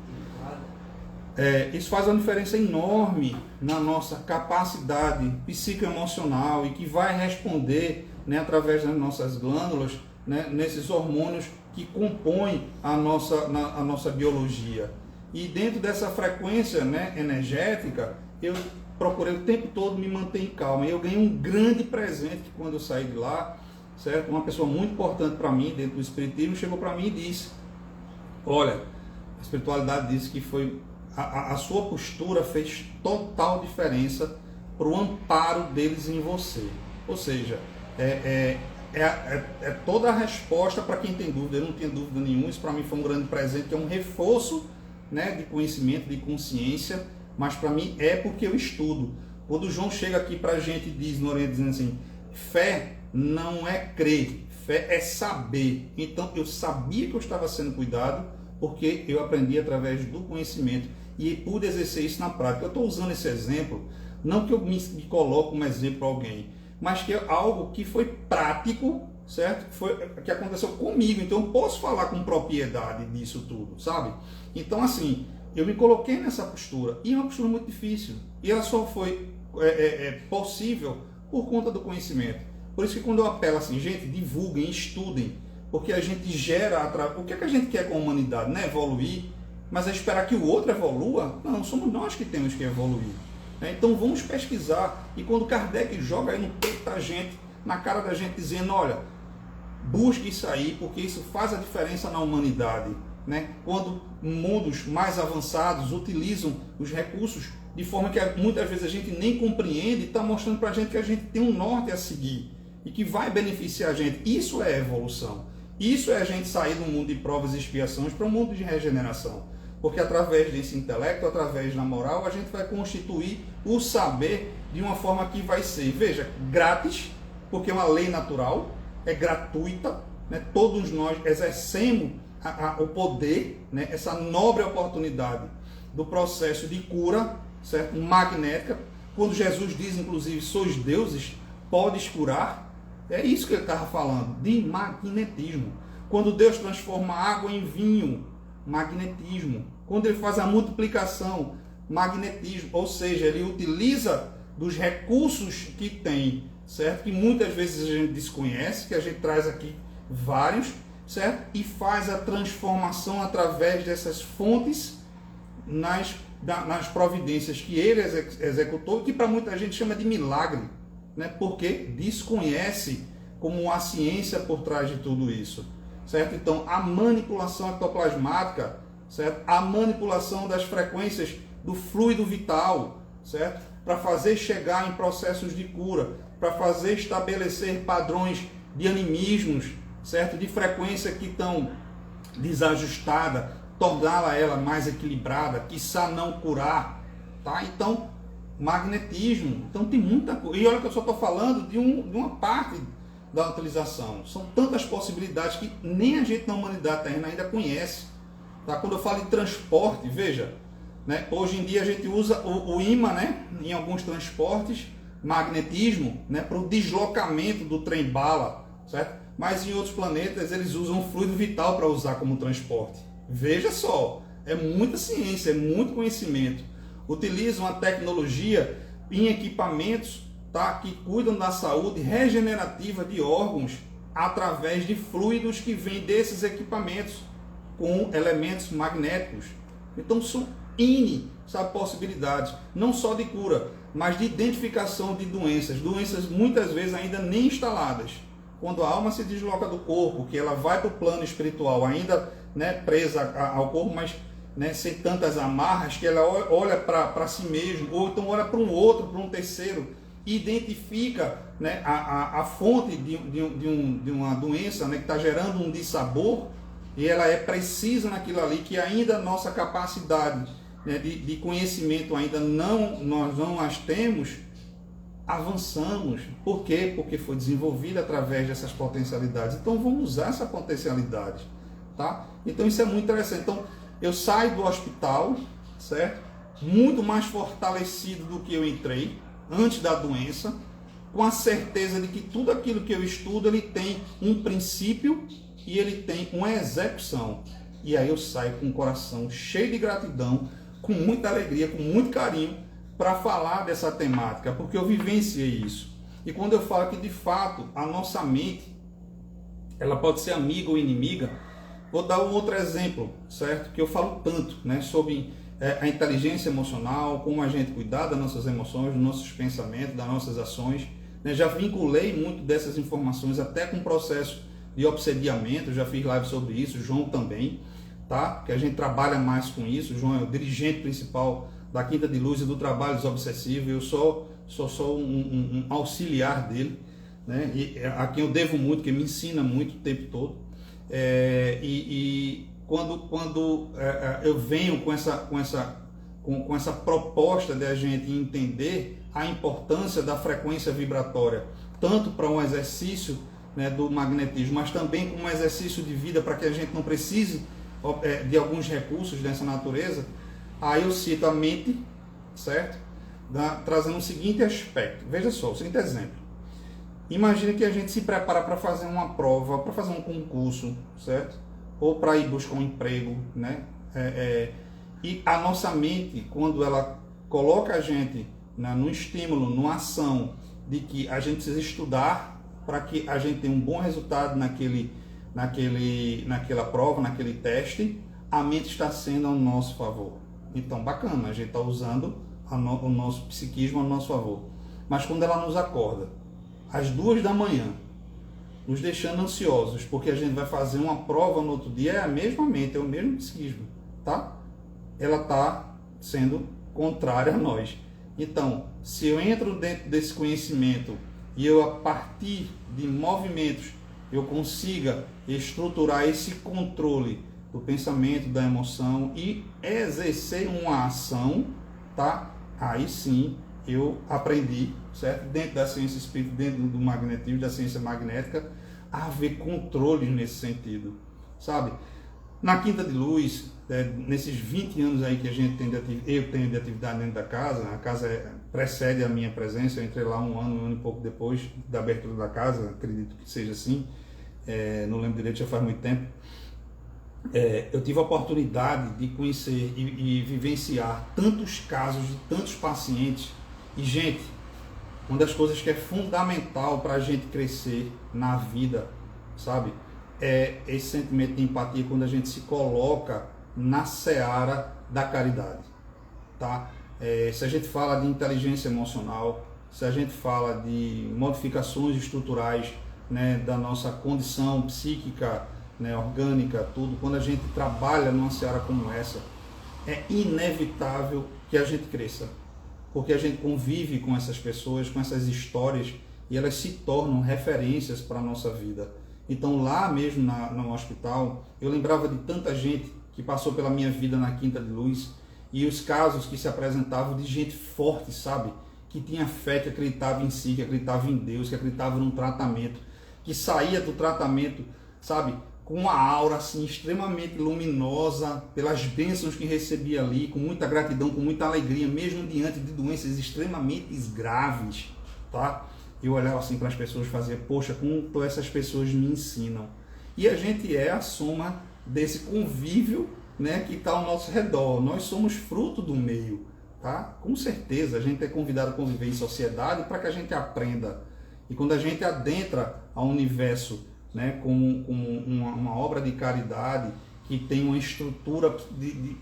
Isso faz uma diferença enorme na nossa capacidade psicoemocional e que vai responder, né, através das nossas glândulas, né, nesses hormônios que compõem a nossa biologia. E dentro dessa frequência, né, energética, eu procurei o tempo todo me manter em calma. E eu ganhei um grande presente quando eu saí de lá, certo? Uma pessoa muito importante para mim dentro do espiritismo chegou para mim e disse: olha, a espiritualidade disse que foi a sua postura fez total diferença para o amparo deles em você. Ou seja, é toda a resposta para quem tem dúvida. Eu não tinha dúvida nenhuma, isso para mim foi um grande presente, que é um reforço, né, de conhecimento, de consciência, mas para mim é porque eu estudo. Quando o João chega aqui para a gente e diz no Oriente, dizendo assim, fé não é crer, fé é saber. Então eu sabia que eu estava sendo cuidado, porque eu aprendi através do conhecimento e pude exercer isso na prática. Eu estou usando esse exemplo, não que eu me coloque como exemplo para alguém, mas que é algo que foi prático, certo? Que aconteceu comigo, então eu posso falar com propriedade disso tudo, sabe? Então assim, eu me coloquei nessa postura, e é uma postura muito difícil, e ela só foi possível por conta do conhecimento. Por isso que quando eu apelo assim, gente, divulguem, estudem, porque a gente gera, o que é que a gente quer com a humanidade? Não é evoluir, mas é esperar que o outro evolua? Não, somos nós que temos que evoluir. Então vamos pesquisar, e quando Kardec joga aí no peito da gente, na cara da gente, dizendo, olha, busque isso aí, porque isso faz a diferença na humanidade. Né? Quando mundos mais avançados utilizam os recursos de forma que muitas vezes a gente nem compreende, está mostrando para a gente que a gente tem um norte a seguir e que vai beneficiar a gente. Isso é evolução. Isso é a gente sair do mundo de provas e expiações para um mundo de regeneração. Porque através desse intelecto, através da moral, a gente vai constituir o saber de uma forma que vai ser, veja, grátis, porque é uma lei natural, é gratuita, né? Todos nós exercemos o poder, né? Essa nobre oportunidade do processo de cura, certo? Magnética. Quando Jesus diz, inclusive, sois deuses, podes curar, é isso que ele estava falando, de magnetismo. Quando Deus transforma água em vinho, magnetismo. Quando ele faz a multiplicação, magnetismo. Ou seja, ele utiliza dos recursos que tem, certo? Que muitas vezes a gente desconhece, que a gente traz aqui vários, certo? E faz a transformação através dessas fontes nas providências que ele executou, que para muita gente chama de milagre, né? Porque desconhece como a ciência por trás de tudo isso, certo? Então, a manipulação ectoplasmática, certo? A manipulação das frequências do fluido vital, certo? Para fazer chegar em processos de cura, para fazer estabelecer padrões de animismos, certo? De frequência que estão desajustada, torná-la ela mais equilibrada, quiçá não curar, tá? Então, magnetismo, então tem muita coisa. E olha que eu só estou falando de uma parte da utilização. São tantas possibilidades que nem a gente na humanidade terrena ainda conhece. Tá? Quando eu falo de transporte, veja, né? Hoje em dia a gente usa o ímã, né? Em alguns transportes, magnetismo, né? Para o deslocamento do trem-bala, certo? Mas em outros planetas eles usam o fluido vital para usar como transporte. Veja só, é muita ciência, é muito conhecimento. Utilizam a tecnologia em equipamentos, tá, que cuidam da saúde regenerativa de órgãos através de fluidos que vêm desses equipamentos com elementos magnéticos. Então são possibilidades, não só de cura, mas de identificação de doenças muitas vezes ainda nem instaladas. Quando a alma se desloca do corpo, que ela vai para o plano espiritual, ainda, né, presa ao corpo, mas, né, sem tantas amarras, que ela olha para si mesmo, ou então olha para um outro, para um terceiro, e identifica, né, a fonte de uma doença, né, que está gerando um dissabor, e ela é precisa naquilo ali, que ainda a nossa capacidade, né, de conhecimento ainda nós não as temos. Avançamos. Por quê? Porque foi desenvolvida através dessas potencialidades. Então vamos usar essa potencialidade, tá? Então isso é muito interessante. Então eu saio do hospital, certo? Muito mais fortalecido do que eu entrei antes da doença, com a certeza de que tudo aquilo que eu estudo, ele tem um princípio e ele tem uma execução. E aí eu saio com o coração cheio de gratidão, com muita alegria, com muito carinho, para falar dessa temática, porque eu vivenciei isso. E quando eu falo que de fato a nossa mente, ela pode ser amiga ou inimiga, vou dar um outro exemplo, certo? Que eu falo tanto, né, sobre a inteligência emocional, como a gente cuidar das nossas emoções, dos nossos pensamentos, das nossas ações. Né? Já vinculei muito dessas informações até com o processo de obsediamento, já fiz live sobre isso, o João também, tá? Que a gente trabalha mais com isso. O João é o dirigente principal da Quinta de Luz e do Trabalho Desobsessivo. Eu sou um auxiliar dele, né? E a quem eu devo muito, que me ensina muito o tempo todo. Quando eu venho com essa proposta de a gente entender a importância da frequência vibratória, tanto para um exercício, né, do magnetismo, mas também como um exercício de vida, para que a gente não precise de alguns recursos dessa natureza. Aí eu cito a mente, certo? Trazendo o seguinte aspecto. Veja só, o seguinte exemplo. Imagine que a gente se prepara para fazer uma prova, para fazer um concurso, certo? Ou para ir buscar um emprego, né? E a nossa mente, quando ela coloca a gente, né, no estímulo, numa ação de que a gente precisa estudar para que a gente tenha um bom resultado naquela prova, naquele teste, a mente está sendo ao nosso favor. Então, bacana, a gente está usando o nosso psiquismo ao nosso favor. Mas quando ela nos acorda, às 2 da manhã, nos deixando ansiosos, porque a gente vai fazer uma prova no outro dia, é a mesma mente, é o mesmo psiquismo, tá? Ela está sendo contrária a nós. Então, se eu entro dentro desse conhecimento e eu, a partir de movimentos, eu consiga estruturar esse controle do pensamento, da emoção e exercer uma ação, tá? Aí sim eu aprendi, certo? Dentro da ciência espírita, dentro do magnetismo, da ciência magnética, a haver controles nesse sentido, sabe? Na Quinta de Luz, nesses 20 anos aí que a gente eu tenho de atividade dentro da casa, a casa precede a minha presença, eu entrei lá um ano e pouco depois da abertura da casa, acredito que seja assim, não lembro direito, já faz muito tempo. Eu tive a oportunidade de conhecer e vivenciar tantos casos de tantos pacientes. E, gente, uma das coisas que é fundamental para a gente crescer na vida, sabe, é esse sentimento de empatia quando a gente se coloca na seara da caridade, tá? Se a gente fala de inteligência emocional, se a gente fala de modificações estruturais né, da nossa condição psíquica, né, orgânica, tudo, quando a gente trabalha numa seara como essa, é inevitável que a gente cresça, porque a gente convive com essas pessoas, com essas histórias, e elas se tornam referências para a nossa vida. Então lá mesmo no hospital, eu lembrava de tanta gente que passou pela minha vida na Quinta de Luz, e os casos que se apresentavam de gente forte, sabe? Que tinha fé, que acreditava em si, que acreditava em Deus, que acreditava num tratamento, que saía do tratamento, sabe? Com uma aura assim extremamente luminosa, pelas bênçãos que recebia ali, com muita gratidão, com muita alegria, mesmo diante de doenças extremamente graves, tá? Eu olhava assim para as pessoas e fazia, poxa, como essas pessoas me ensinam. E a gente é a soma desse convívio, né, que está ao nosso redor. Nós somos fruto do meio, tá? Com certeza, a gente é convidado a conviver em sociedade para que a gente aprenda. E quando a gente adentra ao universo, né, como uma obra de caridade que tem uma estrutura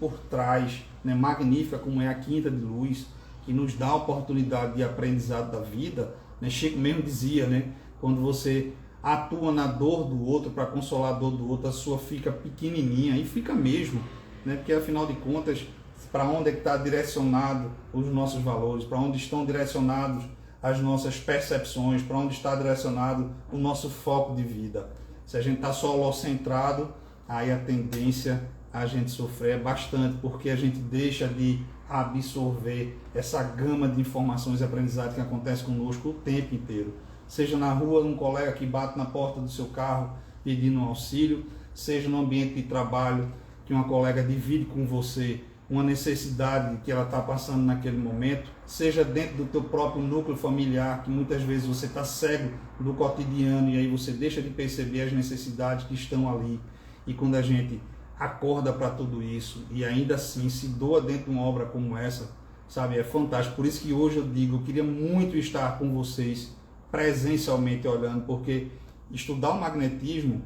por trás, né, magnífica, como é a Quinta de Luz, que nos dá a oportunidade de aprendizado da vida, né? Chico mesmo dizia, né, quando você atua na dor do outro para consolar a dor do outro, a sua fica pequenininha, e fica mesmo, né, porque afinal de contas, para onde é que está direcionado os nossos valores, para onde estão direcionados as nossas percepções, para onde está direcionado o nosso foco de vida. Se a gente está só holocentrado, aí a tendência a gente sofrer é bastante, porque a gente deixa de absorver essa gama de informações e aprendizado que acontece conosco o tempo inteiro. Seja na rua, um colega que bate na porta do seu carro pedindo um auxílio, seja no ambiente de trabalho, que uma colega divide com você uma necessidade que ela está passando naquele momento, seja dentro do teu próprio núcleo familiar, que muitas vezes você está cego do cotidiano e aí você deixa de perceber as necessidades que estão ali. E quando a gente acorda para tudo isso e ainda assim se doa dentro de uma obra como essa, sabe, é fantástico. Por isso que hoje eu digo, eu queria muito estar com vocês presencialmente olhando, porque estudar o magnetismo,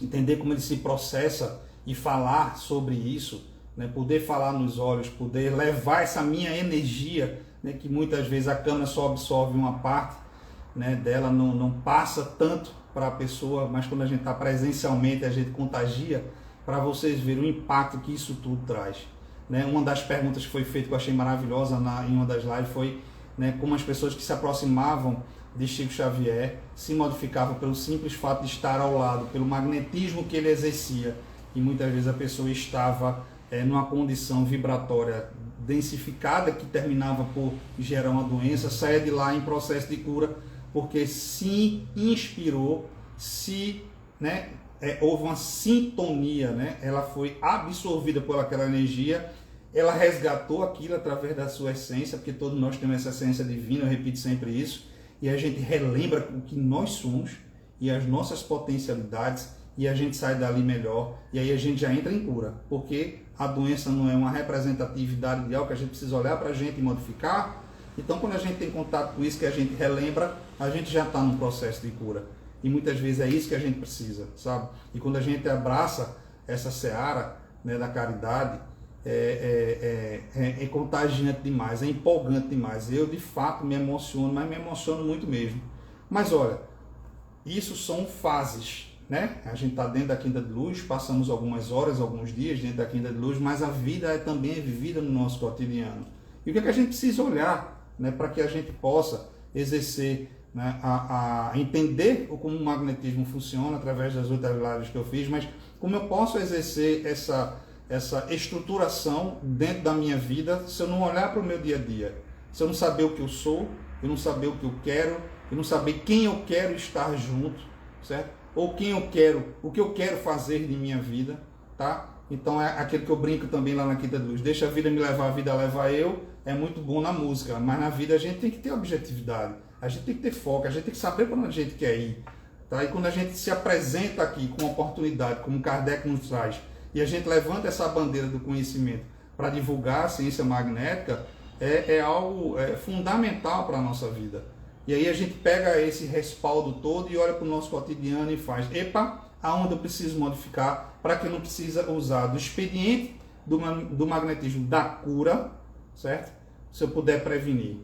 entender como ele se processa e falar sobre isso, né, poder falar nos olhos, poder levar essa minha energia, né, que muitas vezes a câmera só absorve uma parte, né, dela, não passa tanto para a pessoa, mas quando a gente está presencialmente, a gente contagia, para vocês verem o impacto que isso tudo traz. Né? Uma das perguntas que foi feita, que eu achei maravilhosa em uma das lives, foi, né, como as pessoas que se aproximavam de Chico Xavier se modificavam pelo simples fato de estar ao lado, pelo magnetismo que ele exercia. E muitas vezes a pessoa estava numa condição vibratória densificada, que terminava por gerar uma doença, saia de lá em processo de cura, porque se inspirou, né, houve uma sintonia, né? Ela foi absorvida por aquela energia, ela resgatou aquilo através da sua essência, porque todos nós temos essa essência divina, eu repito sempre isso, e a gente relembra o que nós somos e as nossas potencialidades, e a gente sai dali melhor, e aí a gente já entra em cura, porque a doença não é uma representatividade de algo que a gente precisa olhar para a gente e modificar. Então, quando a gente tem contato com isso, que a gente relembra, a gente já está num processo de cura. E muitas vezes é isso que a gente precisa, sabe? E quando a gente abraça essa seara, né, da caridade, é contagiante demais, é empolgante demais. Eu, de fato, me emociono, mas me emociono muito mesmo. Mas, olha, isso são fases, né? A gente está dentro da Quinta de Luz, passamos algumas horas, alguns dias dentro da Quinta de Luz, mas a vida também é vivida no nosso cotidiano. E o que é que a gente precisa olhar, né, para que a gente possa exercer, né, a entender como o magnetismo funciona através das outras lives que eu fiz, mas como eu posso exercer essa estruturação dentro da minha vida se eu não olhar para o meu dia a dia, se eu não saber o que eu sou, eu não saber o que eu quero, eu não saber quem eu quero estar junto, certo? Ou o que eu quero fazer de minha vida, tá? Então é aquele que eu brinco também lá na Quinta de Luz, deixa a vida me levar, a vida leva eu, é muito bom na música, mas na vida a gente tem que ter objetividade, a gente tem que ter foco, a gente tem que saber para onde a gente quer ir, tá? E quando a gente se apresenta aqui com uma oportunidade, como Kardec nos traz, e a gente levanta essa bandeira do conhecimento para divulgar a ciência magnética, é algo fundamental para a nossa vida. E aí a gente pega esse respaldo todo e olha para o nosso cotidiano e faz, epa, aonde eu preciso modificar para que eu não precisa usar do expediente do magnetismo da cura, certo? Se eu puder prevenir.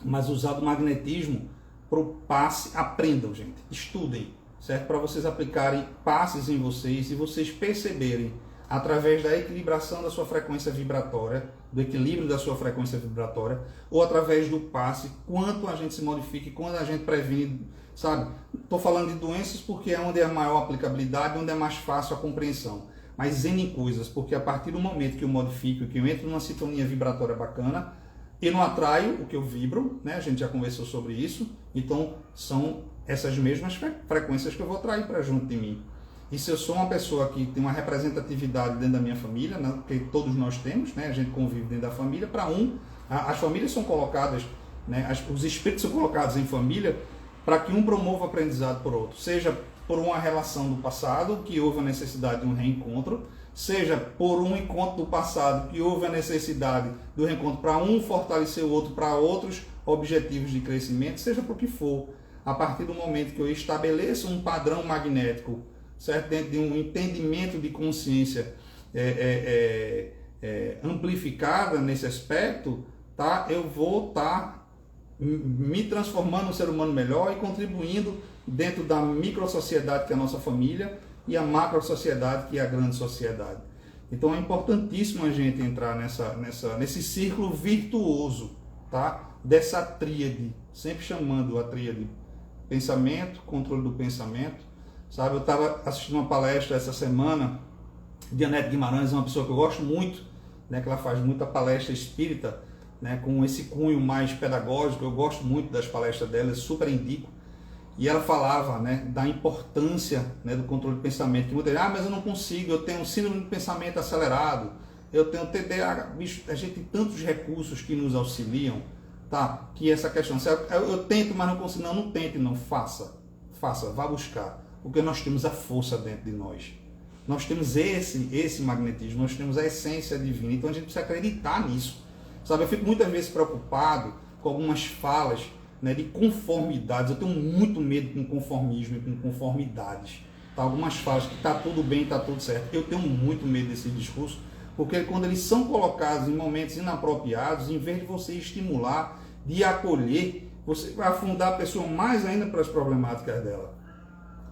Mas usar do magnetismo para o passe, aprendam, gente, estudem, certo? Para vocês aplicarem passes em vocês e vocês perceberem, através da equilibração da sua frequência vibratória, do equilíbrio da sua frequência vibratória, ou através do passe, quanto a gente se modifica e quando a gente previne, sabe? Estou falando de doenças porque é onde é a maior aplicabilidade, onde é mais fácil a compreensão. Mas N coisas, porque a partir do momento que eu modifico, que eu entro numa sintonia vibratória bacana, eu não atraio o que eu vibro, né? A gente já conversou sobre isso, então são essas mesmas frequências que eu vou atrair para junto de mim. E se eu sou uma pessoa que tem uma representatividade dentro da minha família, né, porque todos nós temos, né, a gente convive dentro da família, as famílias são colocadas, né, os espíritos são colocados em família para que um promova o aprendizado por outro, seja por uma relação do passado, que houve a necessidade de um reencontro, seja por um encontro do passado, que houve a necessidade do reencontro para um fortalecer o outro para outros objetivos de crescimento, seja por que for. A partir do momento que eu estabeleço um padrão magnético, certo? Dentro de um entendimento de consciência amplificada nesse aspecto, tá? Eu vou estar me transformando num ser humano melhor e contribuindo dentro da micro-sociedade que é a nossa família e a macro-sociedade que é a grande sociedade. Então é importantíssimo a gente entrar nesse círculo virtuoso, tá? Dessa tríade, sempre chamando a tríade pensamento, controle do pensamento. Sabe, eu estava assistindo uma palestra essa semana de Anete Guimarães, uma pessoa que eu gosto muito, né, que ela faz muita palestra espírita, né, com esse cunho mais pedagógico. Eu gosto muito das palestras dela, eu super indico. E ela falava, né, da importância, né, do controle do pensamento, que muita gente, mas eu não consigo, eu tenho síndrome de pensamento acelerado, eu tenho TDAH. Bicho, a gente tem tantos recursos que nos auxiliam, tá? Que essa questão, eu tento, mas não consigo. Não tente, não, faça, vá buscar. Porque nós temos a força dentro de nós. Nós temos esse magnetismo, nós temos a essência divina. Então a gente precisa acreditar nisso. Sabe, eu fico muitas vezes preocupado com algumas falas, né, de conformidades. Eu tenho muito medo com conformismo e com conformidades. Tá? Algumas falas que está tudo bem, está tudo certo. Eu tenho muito medo desse discurso, porque quando eles são colocados em momentos inapropriados, em vez de você estimular, de acolher, você vai afundar a pessoa mais ainda para as problemáticas dela.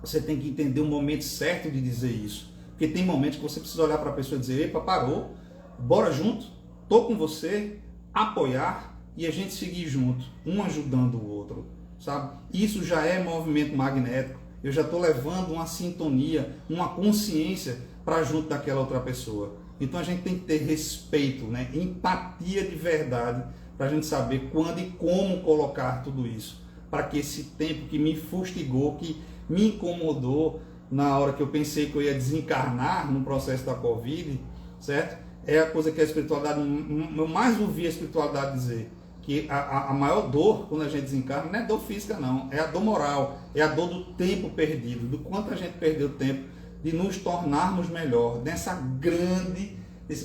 Você tem que entender o momento certo de dizer isso. Porque tem momentos que você precisa olhar para a pessoa e dizer, epa, parou, bora junto, tô com você, apoiar e a gente seguir junto, um ajudando o outro, sabe? Isso já é movimento magnético. Eu já estou levando uma sintonia, uma consciência para junto daquela outra pessoa. Então a gente tem que ter respeito, né? Empatia de verdade, para a gente saber quando e como colocar tudo isso. Para que esse tempo que me fustigou, que me incomodou na hora que eu pensei que eu ia desencarnar no processo da Covid, certo? É a coisa que a espiritualidade, eu mais ouvi a espiritualidade dizer, que a maior dor quando a gente desencarna não é dor física não, é a dor moral, é a dor do tempo perdido, do quanto a gente perdeu tempo de nos tornarmos melhor, esse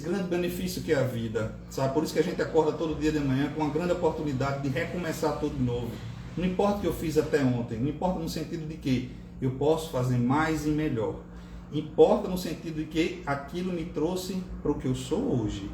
grande benefício que é a vida, sabe? Por isso que a gente acorda todo dia de manhã com uma grande oportunidade de recomeçar tudo de novo. Não importa o que eu fiz até ontem, não importa no sentido de que eu posso fazer mais e melhor. Importa no sentido de que aquilo me trouxe para o que eu sou hoje.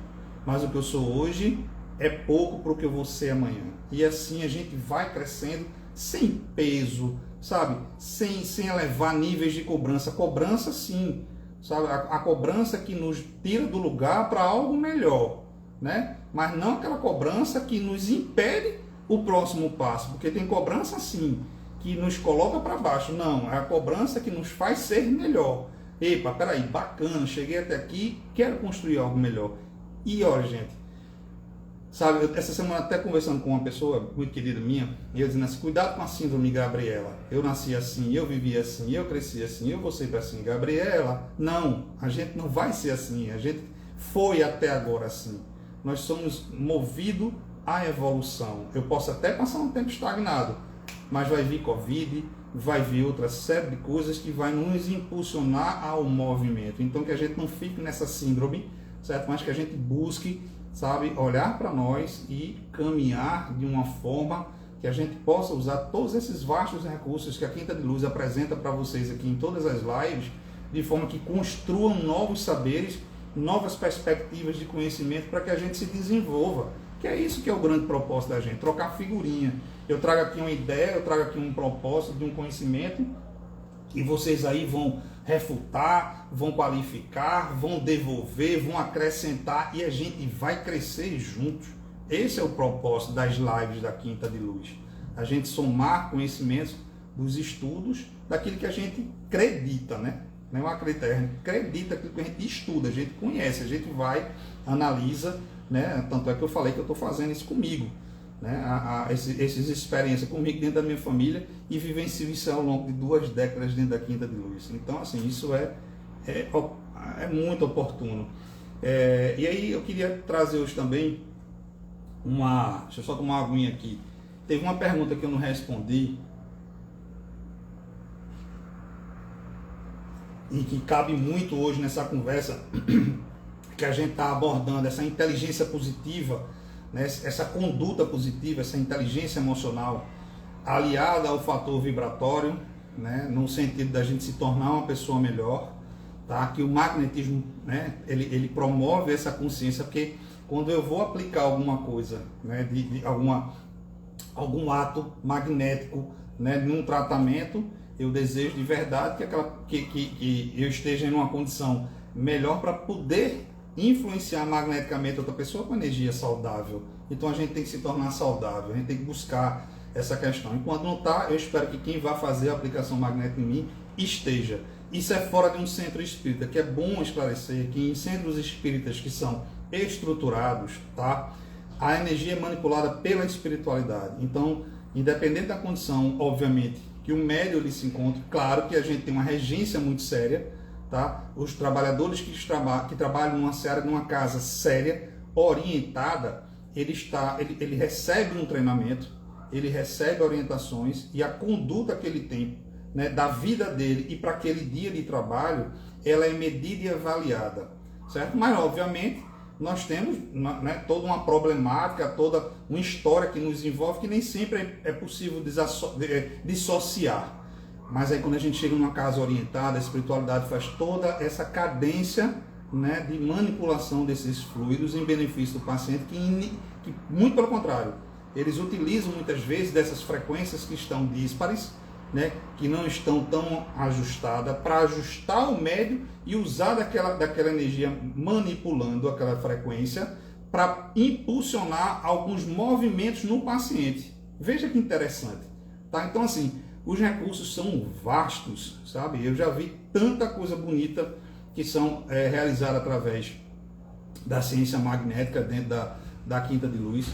Mas o que eu sou hoje é pouco para o que eu vou ser amanhã. E assim a gente vai crescendo sem peso, sabe? Sem elevar níveis de cobrança. Cobrança sim, sabe? A cobrança que nos tira do lugar para algo melhor, né? Mas não aquela cobrança que nos impede o próximo passo, porque tem cobrança sim, que nos coloca para baixo. Não, é a cobrança que nos faz ser melhor. Epa, peraí, bacana, cheguei até aqui, quero construir algo melhor. E olha, gente, sabe, essa semana até conversando com uma pessoa muito querida minha, e eu dizendo assim, cuidado com a síndrome Gabriela. Eu nasci assim, eu vivi assim, eu cresci assim, eu vou sempre assim. Gabriela, não, a gente não vai ser assim, a gente foi até agora assim. Nós somos movidos à evolução. Eu posso até passar um tempo estagnado, mas vai vir Covid, vai vir outra série de coisas que vai nos impulsionar ao movimento. Então que a gente não fique nessa síndrome, certo? Mas que a gente busque, sabe, olhar para nós e caminhar de uma forma que a gente possa usar todos esses vastos recursos que a Quinta de Luz apresenta para vocês aqui em todas as lives, de forma que construam novos saberes, novas perspectivas de conhecimento para que a gente se desenvolva. Que é isso que é o grande propósito da gente, trocar figurinha. Eu trago aqui uma ideia, eu trago aqui um propósito de um conhecimento, e vocês aí vão refutar, vão qualificar, vão devolver, vão acrescentar, e a gente vai crescer juntos. Esse é o propósito das lives da Quinta de Luz. A gente somar conhecimentos dos estudos, daquilo que a gente acredita, né? Não acredita, a gente acredita aquilo que a gente estuda, a gente conhece, a gente vai, analisa, né? Tanto é que eu falei que eu estou fazendo isso comigo, né? Essas experiências comigo dentro da minha família, e vivencio isso ao longo de 2 décadas dentro da Quinta de Luz. Então, assim, isso é muito oportuno. E aí eu queria trazer hoje também deixa eu só tomar uma aguinha aqui. Teve uma pergunta que eu não respondi, e que cabe muito hoje nessa conversa que a gente está abordando, essa inteligência positiva, né? Essa conduta positiva, essa inteligência emocional aliada ao fator vibratório, né? No sentido da gente se tornar uma pessoa melhor, tá? Que o magnetismo, né? ele promove essa consciência, porque quando eu vou aplicar alguma coisa, né? Algum ato magnético, né? Num tratamento, eu desejo de verdade que eu esteja em uma condição melhor para poder influenciar magneticamente outra pessoa com energia saudável. Então a gente tem que se tornar saudável, a gente tem que buscar essa questão. Enquanto não está, eu espero que quem vai fazer a aplicação magnética em mim esteja. Isso é fora de um centro espírita, que é bom esclarecer que em centros espíritas que são estruturados, tá? A energia é manipulada pela espiritualidade. Então, independente da condição, obviamente, que o médium ele se encontra, claro que a gente tem uma regência muito séria, tá? Os trabalhadores que trabalham numa casa séria, orientada, ele recebe um treinamento, ele recebe orientações, e a conduta que ele tem, né, da vida dele e para aquele dia de trabalho, ela é medida e avaliada, certo? Mas, obviamente, nós temos, né, toda uma problemática, toda uma história que nos envolve, que nem sempre é possível dissociar. Mas aí quando a gente chega numa casa orientada, a espiritualidade faz toda essa cadência, né, de manipulação desses fluidos em benefício do paciente, que muito pelo contrário, eles utilizam muitas vezes dessas frequências que estão díspares, né, que não estão tão ajustadas, para ajustar o médio e usar daquela energia, manipulando aquela frequência para impulsionar alguns movimentos no paciente. Veja que interessante, tá? Então, assim, os recursos são vastos, sabe? Eu já vi tanta coisa bonita que são realizadas através da ciência magnética dentro da Quinta de Luz,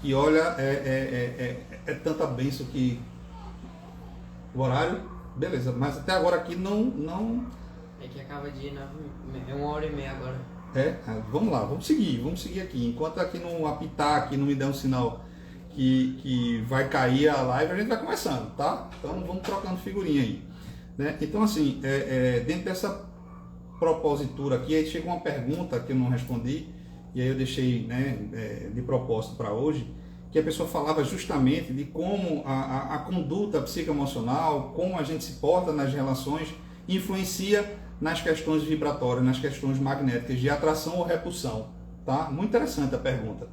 que olha, é tanta bênção que... O horário, beleza, mas até agora aqui não... É que acaba de ir é 1h30 agora. Vamos lá, vamos seguir aqui. Enquanto aqui não apitar, aqui não me der um sinal que vai cair a live, a gente vai começando, tá? Então vamos trocando figurinha aí, né? Então, assim, dentro dessa propositura aqui, aí chega uma pergunta que eu não respondi, e aí eu deixei, né, de propósito para hoje, que a pessoa falava justamente de como a conduta psicoemocional, como a gente se porta nas relações, influencia nas questões vibratórias, nas questões magnéticas de atração ou repulsão, tá? Muito interessante a pergunta.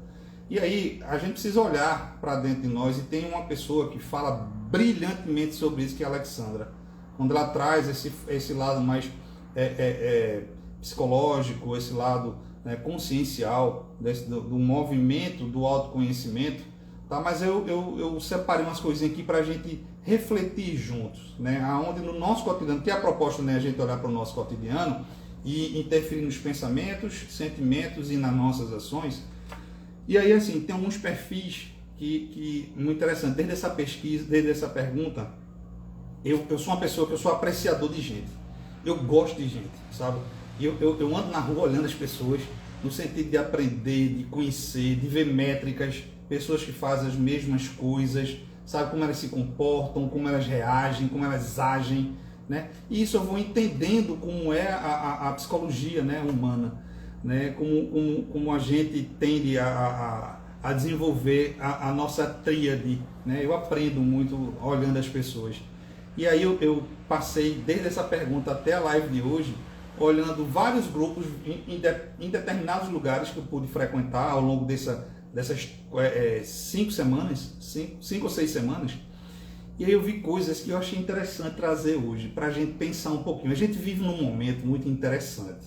E aí a gente precisa olhar para dentro de nós, e tem uma pessoa que fala brilhantemente sobre isso, que é a Alexandra, quando ela traz esse lado mais psicológico, esse lado, né, consciencial, do movimento do autoconhecimento. Tá, mas eu separei umas coisinhas aqui para a gente refletir juntos, né? Aonde no nosso cotidiano, que é a proposta, né, a gente olhar para o nosso cotidiano e interferir nos pensamentos, sentimentos e nas nossas ações. E aí, assim, tem alguns perfis que muito interessante. Desde essa pesquisa, desde essa pergunta, eu sou uma pessoa que eu sou apreciador de gente. Eu gosto de gente, sabe? Eu ando na rua olhando as pessoas, no sentido de aprender, de conhecer, de ver métricas, pessoas que fazem as mesmas coisas, sabe como elas se comportam, como elas reagem, como elas agem, né? E isso eu vou entendendo como é a psicologia, né, humana, né? Como a gente tende a desenvolver a nossa tríade, né? Eu aprendo muito olhando as pessoas. E aí eu passei desde essa pergunta até a live de hoje, olhando vários grupos em determinados lugares que eu pude frequentar ao longo dessas 5 ou 6 semanas, e aí eu vi coisas que eu achei interessante trazer hoje, para a gente pensar um pouquinho. A gente vive num momento muito interessante,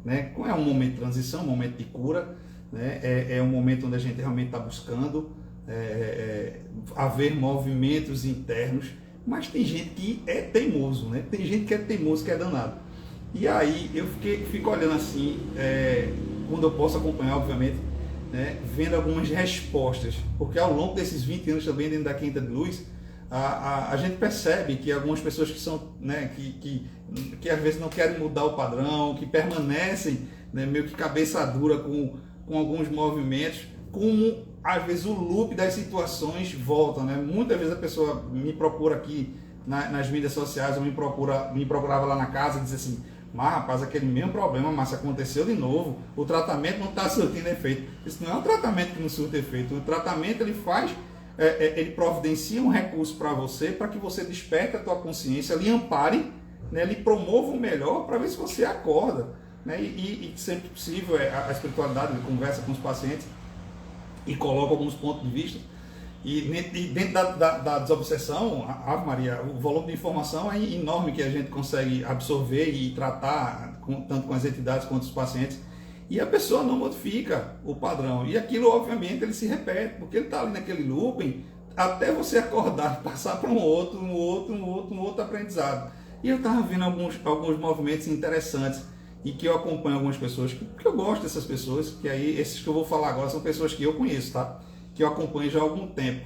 né? É um momento de transição, um momento de cura, né? É um momento onde a gente realmente está buscando haver movimentos internos, mas tem gente que é teimoso, né? Tem gente que é teimoso, que é danado. E aí eu fico olhando assim, quando eu posso acompanhar, obviamente, né, vendo algumas respostas, porque ao longo desses 20 anos também dentro da Quinta de Luz, a gente percebe que algumas pessoas que são, né, que às vezes não querem mudar o padrão, que permanecem, né, meio que cabeça dura com alguns movimentos, como às vezes o loop das situações volta, né? Muitas vezes a pessoa me procura aqui nas mídias sociais, ou me procurava lá na casa e diz assim: mas rapaz, aquele mesmo problema, mas aconteceu de novo, o tratamento não está surtindo efeito. Isso não é um tratamento que não surte efeito, o tratamento ele faz, ele providencia um recurso para você, para que você desperte a tua consciência, lhe ampare, né, lhe promova o melhor, para ver se você acorda, né? E sempre que possível, a espiritualidade conversa com os pacientes e coloca alguns pontos de vista. E dentro da desobsessão, Ave Maria, o volume de informação é enorme que a gente consegue absorver e tratar, tanto com as entidades quanto os pacientes, e a pessoa não modifica o padrão. E aquilo, obviamente, ele se repete, porque ele está ali naquele looping até você acordar, passar para um outro aprendizado. E eu estava vendo alguns movimentos interessantes, e que eu acompanho algumas pessoas, que eu gosto dessas pessoas, que aí esses que eu vou falar agora são pessoas que eu conheço, tá? Que eu acompanho já há algum tempo,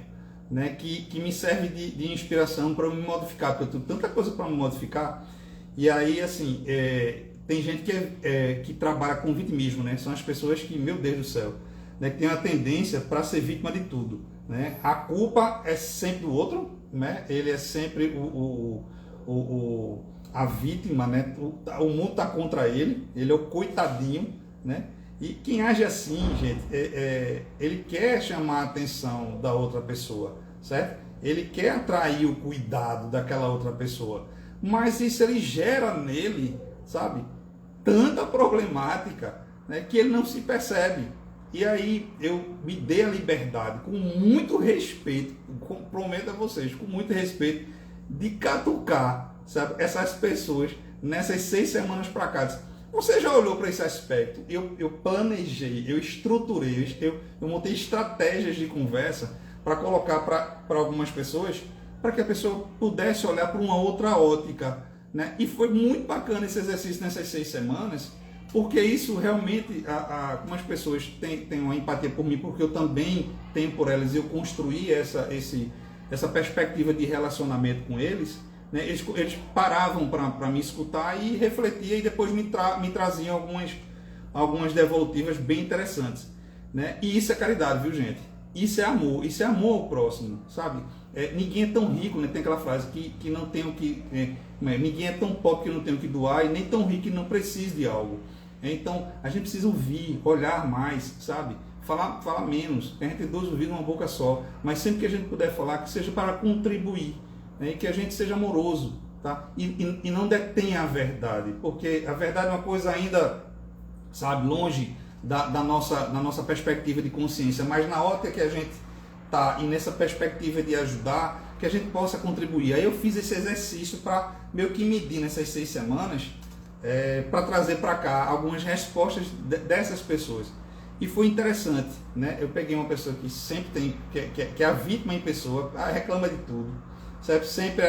né? Que me serve de inspiração para me modificar, porque eu tenho tanta coisa para me modificar. E aí, assim, tem gente que trabalha com vitimismo, né? São as pessoas que, meu Deus do céu, né? Que tem uma tendência para ser vítima de tudo, né? A culpa é sempre do outro, né? Ele é sempre a vítima, né? O mundo está contra ele é o coitadinho, né? E quem age assim, gente, ele quer chamar a atenção da outra pessoa, certo? Ele quer atrair o cuidado daquela outra pessoa, mas isso ele gera nele, sabe, tanta problemática, né, que ele não se percebe. E aí eu me dei a liberdade, com muito respeito, prometo a vocês, com muito respeito, de catucar, sabe, essas pessoas nessas 6 semanas para cá. Você já olhou para esse aspecto? Eu planejei, eu estruturei, eu montei estratégias de conversa para colocar para algumas pessoas, para que a pessoa pudesse olhar para uma outra ótica, né? E foi muito bacana esse exercício nessas 6 semanas, porque isso realmente, como as pessoas têm uma empatia por mim, porque eu também tenho por elas, eu construí essa perspectiva de relacionamento com eles, né? Eles paravam para me escutar e refletir, e depois me traziam algumas devolutivas bem interessantes, né? E isso é caridade, viu, gente? Isso é amor ao próximo, sabe? Ninguém é tão rico, né? Tem aquela frase que não tem o que... ninguém é tão pobre que não tem o que doar, e nem tão rico que não precise de algo. Então, a gente precisa ouvir, olhar mais, sabe? Falar menos. A gente tem 2 ouvidos numa boca só, mas sempre que a gente puder falar, que seja para contribuir, né? E que a gente seja amoroso, tá? E não detenha a verdade, porque a verdade é uma coisa ainda, sabe, longe da nossa perspectiva de consciência, mas na ótica que a gente tá, e nessa perspectiva de ajudar, que a gente possa contribuir. Aí eu fiz esse exercício para meio que medir nessas 6 semanas, para trazer para cá algumas respostas dessas pessoas. E foi interessante, né? Eu peguei uma pessoa que sempre tem, que é a vítima em pessoa, reclama de tudo, certo? Sempre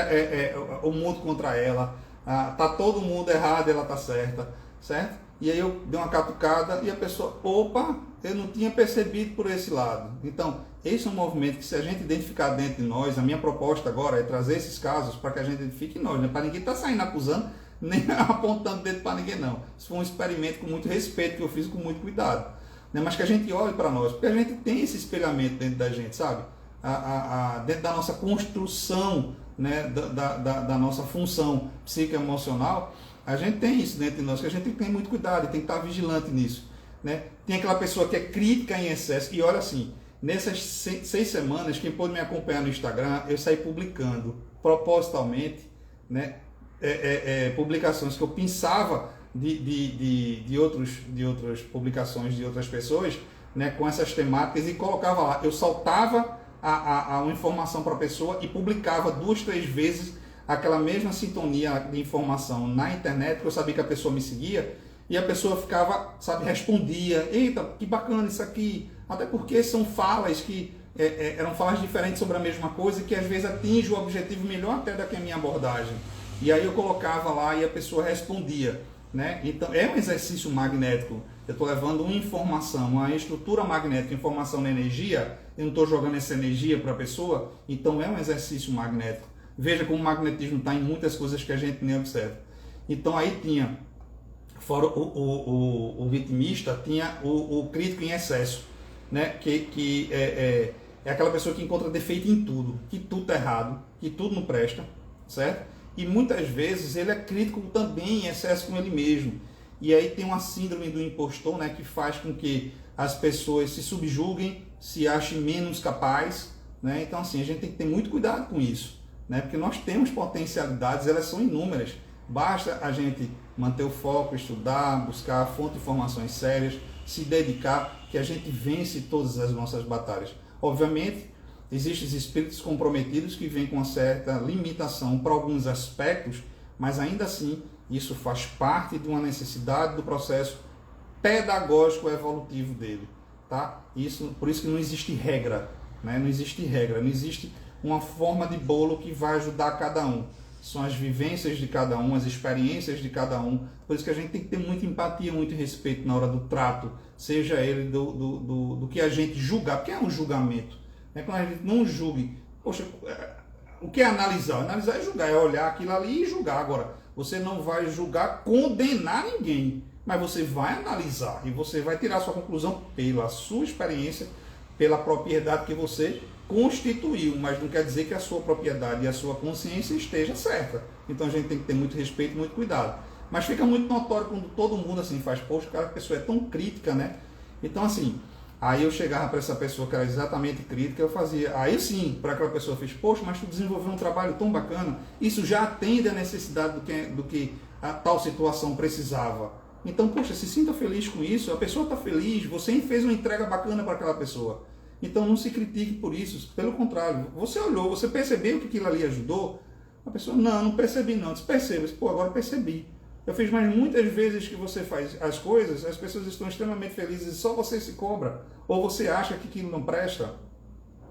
o mundo contra ela, tá todo mundo errado, ela tá certa, certo? E aí eu dei uma catucada e a pessoa, opa, eu não tinha percebido por esse lado. Então, esse é um movimento que, se a gente identificar dentro de nós, a minha proposta agora é trazer esses casos para que a gente identifique nós, né? Para ninguém estar saindo acusando, nem apontando dedo para ninguém, não. Isso foi um experimento com muito respeito, que eu fiz com muito cuidado, né? Mas que a gente olhe para nós, porque a gente tem esse espelhamento dentro da gente, sabe? Dentro da nossa construção, né? da nossa função psicoemocional, a gente tem isso dentro de nós, que a gente tem que ter muito cuidado e tem que estar vigilante nisso, né? Tem aquela pessoa que é crítica em excesso, e olha assim, nessas 6 semanas, quem pôde me acompanhar no Instagram, eu saí publicando propositalmente, né? Publicações que eu pensava de outras publicações de outras pessoas, né, com essas temáticas e colocava lá. Eu saltava uma informação para a pessoa e publicava 2, 3 vezes aquela mesma sintonia de informação na internet, porque eu sabia que a pessoa me seguia, e a pessoa ficava, sabe, respondia, eita, que bacana isso aqui, até porque são falas que eram falas diferentes sobre a mesma coisa e que às vezes atinge o objetivo melhor até do que a minha abordagem. E aí eu colocava lá e a pessoa respondia, né? Então é um exercício magnético. Eu estou levando uma informação, uma estrutura magnética, informação na energia, eu não estou jogando essa energia para a pessoa, então é um exercício magnético. Veja como o magnetismo está em muitas coisas que a gente nem observa. Então aí tinha, fora o vitimista, tinha o crítico em excesso, né? que é aquela pessoa que encontra defeito em tudo, que tudo está errado, que tudo não presta, certo? E muitas vezes ele é crítico também em excesso com ele mesmo. E aí tem uma síndrome do impostor, né, que faz com que as pessoas se subjuguem, se achem menos capazes, né? Então assim, a gente tem que ter muito cuidado com isso, né? Porque nós temos potencialidades, elas são inúmeras. Basta a gente manter o foco, estudar, buscar fonte de informações sérias, se dedicar, que a gente vence todas as nossas batalhas. Obviamente, existem espíritos comprometidos que vêm com uma certa limitação para alguns aspectos, mas ainda assim isso faz parte de uma necessidade do processo pedagógico evolutivo dele, tá? Por isso que não existe regra, né? Não existe regra, não existe uma forma de bolo que vai ajudar cada um. São as vivências de cada um, as experiências de cada um. Por isso que a gente tem que ter muita empatia, muito respeito na hora do trato, seja ele do que a gente julgar, porque é um julgamento. Né? Quando a gente não julgue, poxa, o que é analisar? Analisar é julgar, é olhar aquilo ali e julgar. Agora, você não vai julgar, condenar ninguém, mas você vai analisar e você vai tirar a sua conclusão pela sua experiência, pela propriedade que você constituiu, mas não quer dizer que a sua propriedade e a sua consciência esteja certa. Então a gente tem que ter muito respeito e muito cuidado. Mas fica muito notório quando todo mundo assim faz, poxa, cara, a pessoa é tão crítica, né? Então assim, aí eu chegava para essa pessoa que era exatamente crítica, eu fazia, aí sim, para aquela pessoa fez, poxa, mas tu desenvolveu um trabalho tão bacana, isso já atende à necessidade do que a tal situação precisava. Então, poxa, se sinta feliz com isso, a pessoa está feliz, você fez uma entrega bacana para aquela pessoa. Então não se critique por isso, pelo contrário, você olhou, você percebeu que aquilo ali ajudou? A pessoa, não percebi não, disse, perceba, pô, agora percebi. Eu fiz, mas muitas vezes que você faz as coisas, as pessoas estão extremamente felizes e só você se cobra. Ou você acha que aquilo não presta.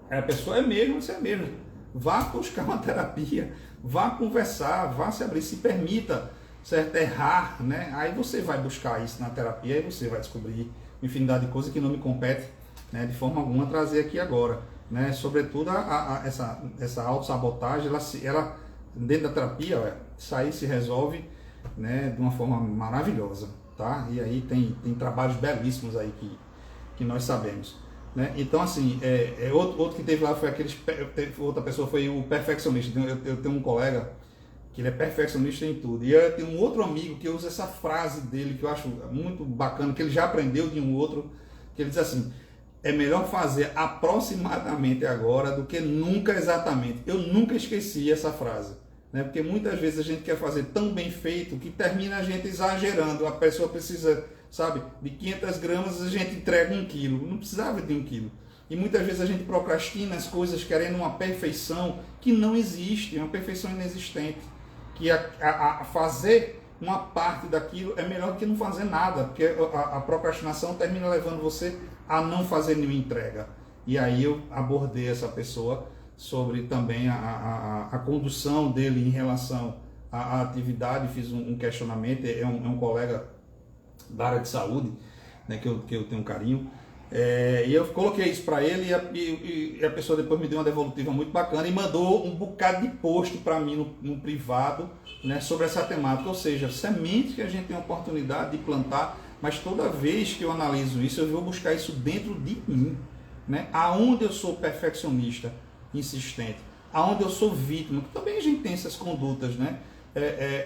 A pessoa é mesmo, você é mesmo. Vá buscar uma terapia, vá conversar, vá se abrir, se permita, certo? Errar, né? Aí você vai buscar isso na terapia e você vai descobrir infinidade de coisas que não me compete, né, de forma alguma trazer aqui agora, né? Sobretudo essa autossabotagem, ela dentro da terapia, isso aí se resolve, né, de uma forma maravilhosa, tá? E aí tem trabalhos belíssimos aí que nós sabemos, né? Então assim, outro que teve lá foi outra pessoa foi o perfeccionista. Eu tenho um colega que ele é perfeccionista em tudo, e eu tenho um outro amigo que usa essa frase dele que eu acho muito bacana, que ele já aprendeu de um outro, que ele diz assim: é melhor fazer aproximadamente agora do que nunca exatamente. Eu nunca esqueci essa frase, né? Porque muitas vezes a gente quer fazer tão bem feito que termina a gente exagerando. A pessoa precisa, sabe, de 500 gramas, a gente entrega 1 quilo. Não precisava de 1 quilo. E muitas vezes a gente procrastina as coisas querendo uma perfeição que não existe, uma perfeição inexistente. Que fazer uma parte daquilo é melhor do que não fazer nada, porque a procrastinação termina levando você a não fazer nenhuma entrega. E aí eu abordei essa pessoa sobre também a condução dele em relação à atividade, fiz um questionamento, é um colega da área de saúde, né, que eu tenho um carinho, e eu coloquei isso para ele e a pessoa depois me deu uma devolutiva muito bacana e mandou um bocado de post para mim no privado, né, sobre essa temática, ou seja, sementes que a gente tem a oportunidade de plantar, mas toda vez que eu analiso isso, eu vou buscar isso dentro de mim, né? Aonde eu sou perfeccionista, insistente, aonde eu sou vítima, que também a gente tem essas condutas, né?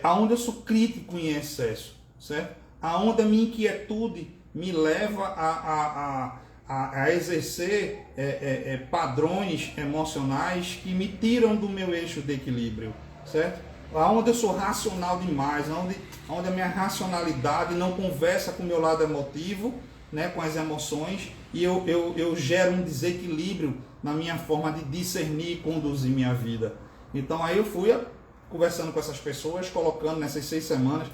Aonde eu sou crítico em excesso, certo? Aonde a minha inquietude me leva a exercer padrões emocionais que me tiram do meu eixo de equilíbrio, certo? Aonde eu sou racional demais, onde a minha racionalidade não conversa com o meu lado emotivo, né, com as emoções, e eu gero um desequilíbrio na minha forma de discernir e conduzir minha vida. Então aí eu fui conversando com essas pessoas, colocando nessas 6 semanas.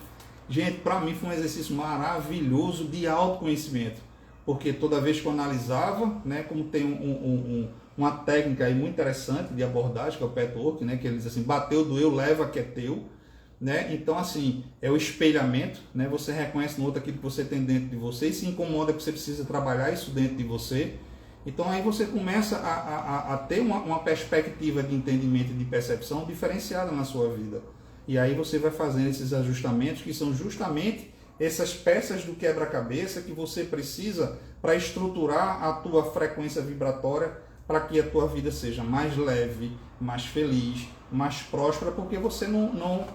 Gente, para mim foi um exercício maravilhoso de autoconhecimento, porque toda vez que eu analisava, né, como tem uma técnica aí muito interessante de abordagem, que é o patchwork, né, que ele diz assim, bateu, doeu, leva que é teu, né? Então assim, é o espelhamento, né? Você reconhece no outro aquilo que você tem dentro de você e se incomoda que você precisa trabalhar isso dentro de você. Então aí você começa a ter uma perspectiva de entendimento e de percepção diferenciada na sua vida. E aí você vai fazendo esses ajustamentos que são justamente essas peças do quebra-cabeça que você precisa para estruturar a tua frequência vibratória para que a tua vida seja mais leve, mais feliz, mais próspera, porque você não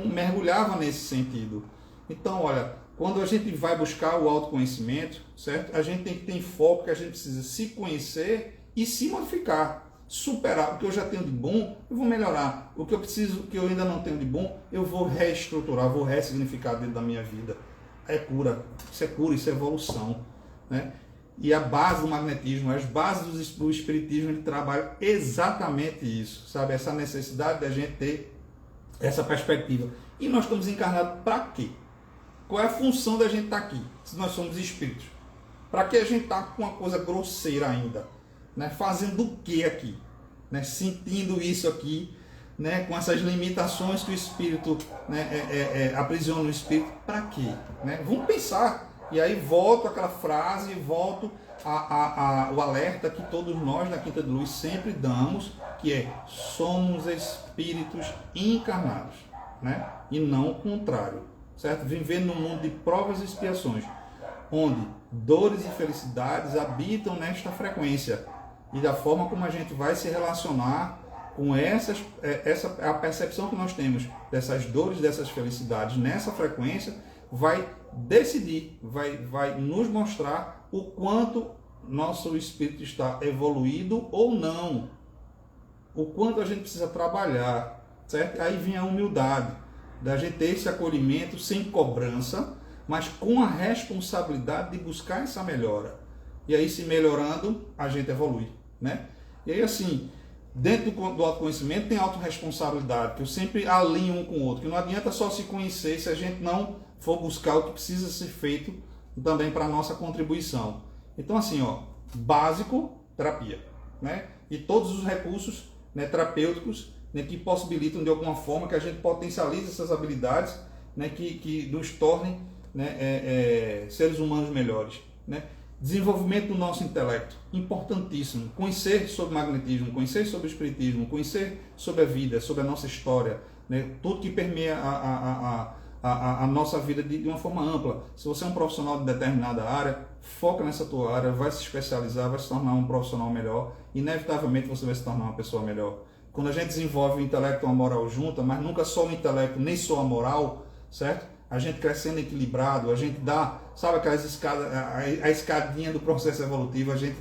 mergulhava nesse sentido. Então, olha, quando a gente vai buscar o autoconhecimento, certo? A gente tem que ter em foco que a gente precisa se conhecer e se modificar. Superar o que eu já tenho de bom, eu vou melhorar. O que eu preciso, o que eu ainda não tenho de bom, eu vou reestruturar, vou ressignificar dentro da minha vida. É cura, isso é evolução, né? E a base do magnetismo, as bases do espiritismo, ele trabalha exatamente isso, sabe? Essa necessidade da gente ter essa perspectiva. E nós estamos encarnados para quê? Qual é a função da gente estar aqui, se nós somos espíritos? Para que a gente está com uma coisa grosseira ainda? Né? Fazendo o que aqui? Né? Sentindo isso aqui, né? Com essas limitações que o espírito, né, aprisiona o espírito, para quê? Né? Vamos pensar. E aí volto àquela frase, volto o alerta que todos nós da Quinta de Luz sempre damos, que é: somos espíritos encarnados, né? E não o contrário, certo? Vivendo num mundo de provas e expiações, onde dores e felicidades habitam nesta frequência, e da forma como a gente vai se relacionar com a percepção que nós temos dessas dores, dessas felicidades nessa frequência, vai decidir, vai nos mostrar o quanto nosso espírito está evoluído ou não, o quanto a gente precisa trabalhar, certo? Aí vem a humildade, da gente ter esse acolhimento sem cobrança, mas com a responsabilidade de buscar essa melhora. E aí, se melhorando, a gente evolui, né? E aí, assim, dentro do autoconhecimento tem autorresponsabilidade, que eu sempre alinho um com o outro, que não adianta só se conhecer se a gente não for buscar o que precisa ser feito também para a nossa contribuição. Então, assim, ó, básico, terapia, né? E todos os recursos, né, terapêuticos, né, que possibilitam de alguma forma que a gente potencialize essas habilidades, né, que nos tornem, né, seres humanos melhores, né? Desenvolvimento do nosso intelecto, importantíssimo. Conhecer sobre magnetismo, conhecer sobre espiritismo, conhecer sobre a vida, sobre a nossa história, né? Tudo que permeia a nossa vida de uma forma ampla. Se você é um profissional de determinada área, foca nessa tua área, vai se especializar, vai se tornar um profissional melhor. Inevitavelmente você vai se tornar uma pessoa melhor. Quando a gente desenvolve o intelecto e a moral junta, mas nunca só o intelecto, nem só a moral, certo? A gente crescendo equilibrado, a gente dá, sabe aquelas escadas, a escadinha do processo evolutivo, a gente,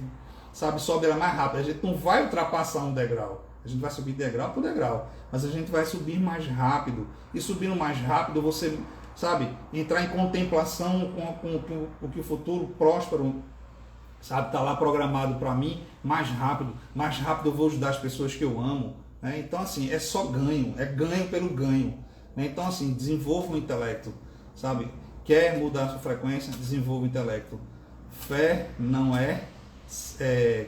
sabe, sobe ela mais rápido. A gente não vai ultrapassar um degrau, a gente vai subir degrau por degrau, mas a gente vai subir mais rápido. E subindo mais rápido, você, sabe, entrar em contemplação com o que o futuro próspero, sabe, está lá programado para mim. Mais rápido eu vou ajudar as pessoas que eu amo, né? Então, assim, é só ganho, é ganho pelo ganho, né? Então, assim, desenvolva o intelecto, sabe? Quer mudar a sua frequência? Desenvolva o intelecto. Fé não é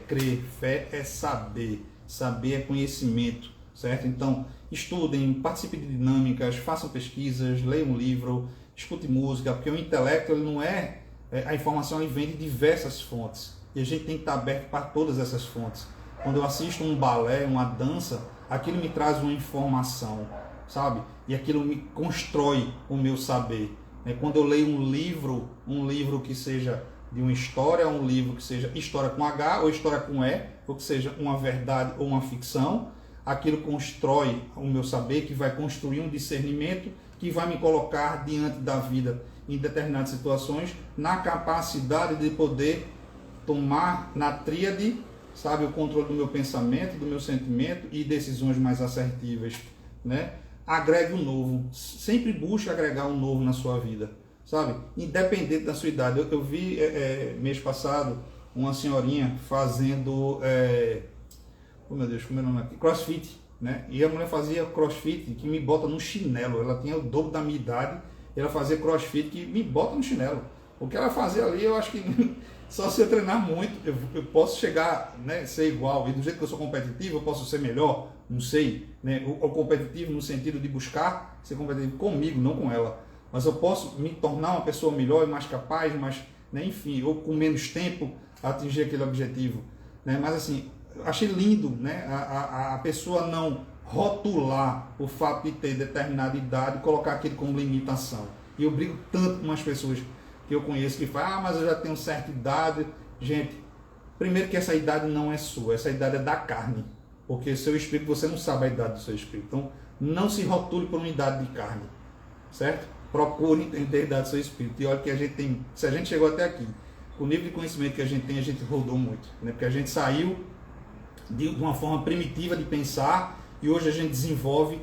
crer, fé é saber. Saber é conhecimento, certo? Então, estudem, participem de dinâmicas, façam pesquisas, leiam um livro, escute música, porque o intelecto, ele não a informação, ele vem de diversas fontes, e a gente tem que estar aberto para todas essas fontes. Quando eu assisto um balé, uma dança, aquilo me traz uma informação, sabe? E aquilo me constrói o meu saber. Quando eu leio um livro que seja de uma história, um livro que seja história com H ou história com E, ou que seja uma verdade ou uma ficção, aquilo constrói o meu saber, que vai construir um discernimento, que vai me colocar diante da vida em determinadas situações, na capacidade de poder tomar na tríade, sabe, o controle do meu pensamento, do meu sentimento e decisões mais assertivas, né? Agregue o novo, sempre busque agregar um novo na sua vida, sabe? Independente da sua idade. Eu vi mês passado uma senhorinha fazendo, oh meu Deus, como é o nome aqui? CrossFit, né? E a mulher fazia CrossFit que me bota no chinelo. Ela tinha o dobro da minha idade, ela fazia CrossFit que me bota no chinelo. O que ela fazia ali, eu acho que só se eu treinar muito, eu posso chegar, né, ser igual. E do jeito que eu sou competitivo, eu posso ser melhor, não sei, né? O competitivo no sentido de buscar ser competitivo comigo, não com ela. Mas eu posso me tornar uma pessoa melhor e mais capaz, mais, né, enfim, ou com menos tempo atingir aquele objetivo, né? Mas assim, achei lindo, né, a pessoa não rotular o fato de ter determinada idade e colocar aquilo como limitação. E eu brigo tanto com as pessoas que eu conheço que falam, mas eu já tenho certa idade. Gente, primeiro que essa idade não é sua, essa idade é da carne, porque seu espírito, você não sabe a idade do seu espírito. Então, não se rotule por uma idade de carne, certo? Procure entender a idade do seu espírito. E olha que a gente tem, se a gente chegou até aqui, com o nível de conhecimento que a gente rodou muito, né? Porque a gente saiu de uma forma primitiva de pensar e hoje a gente desenvolve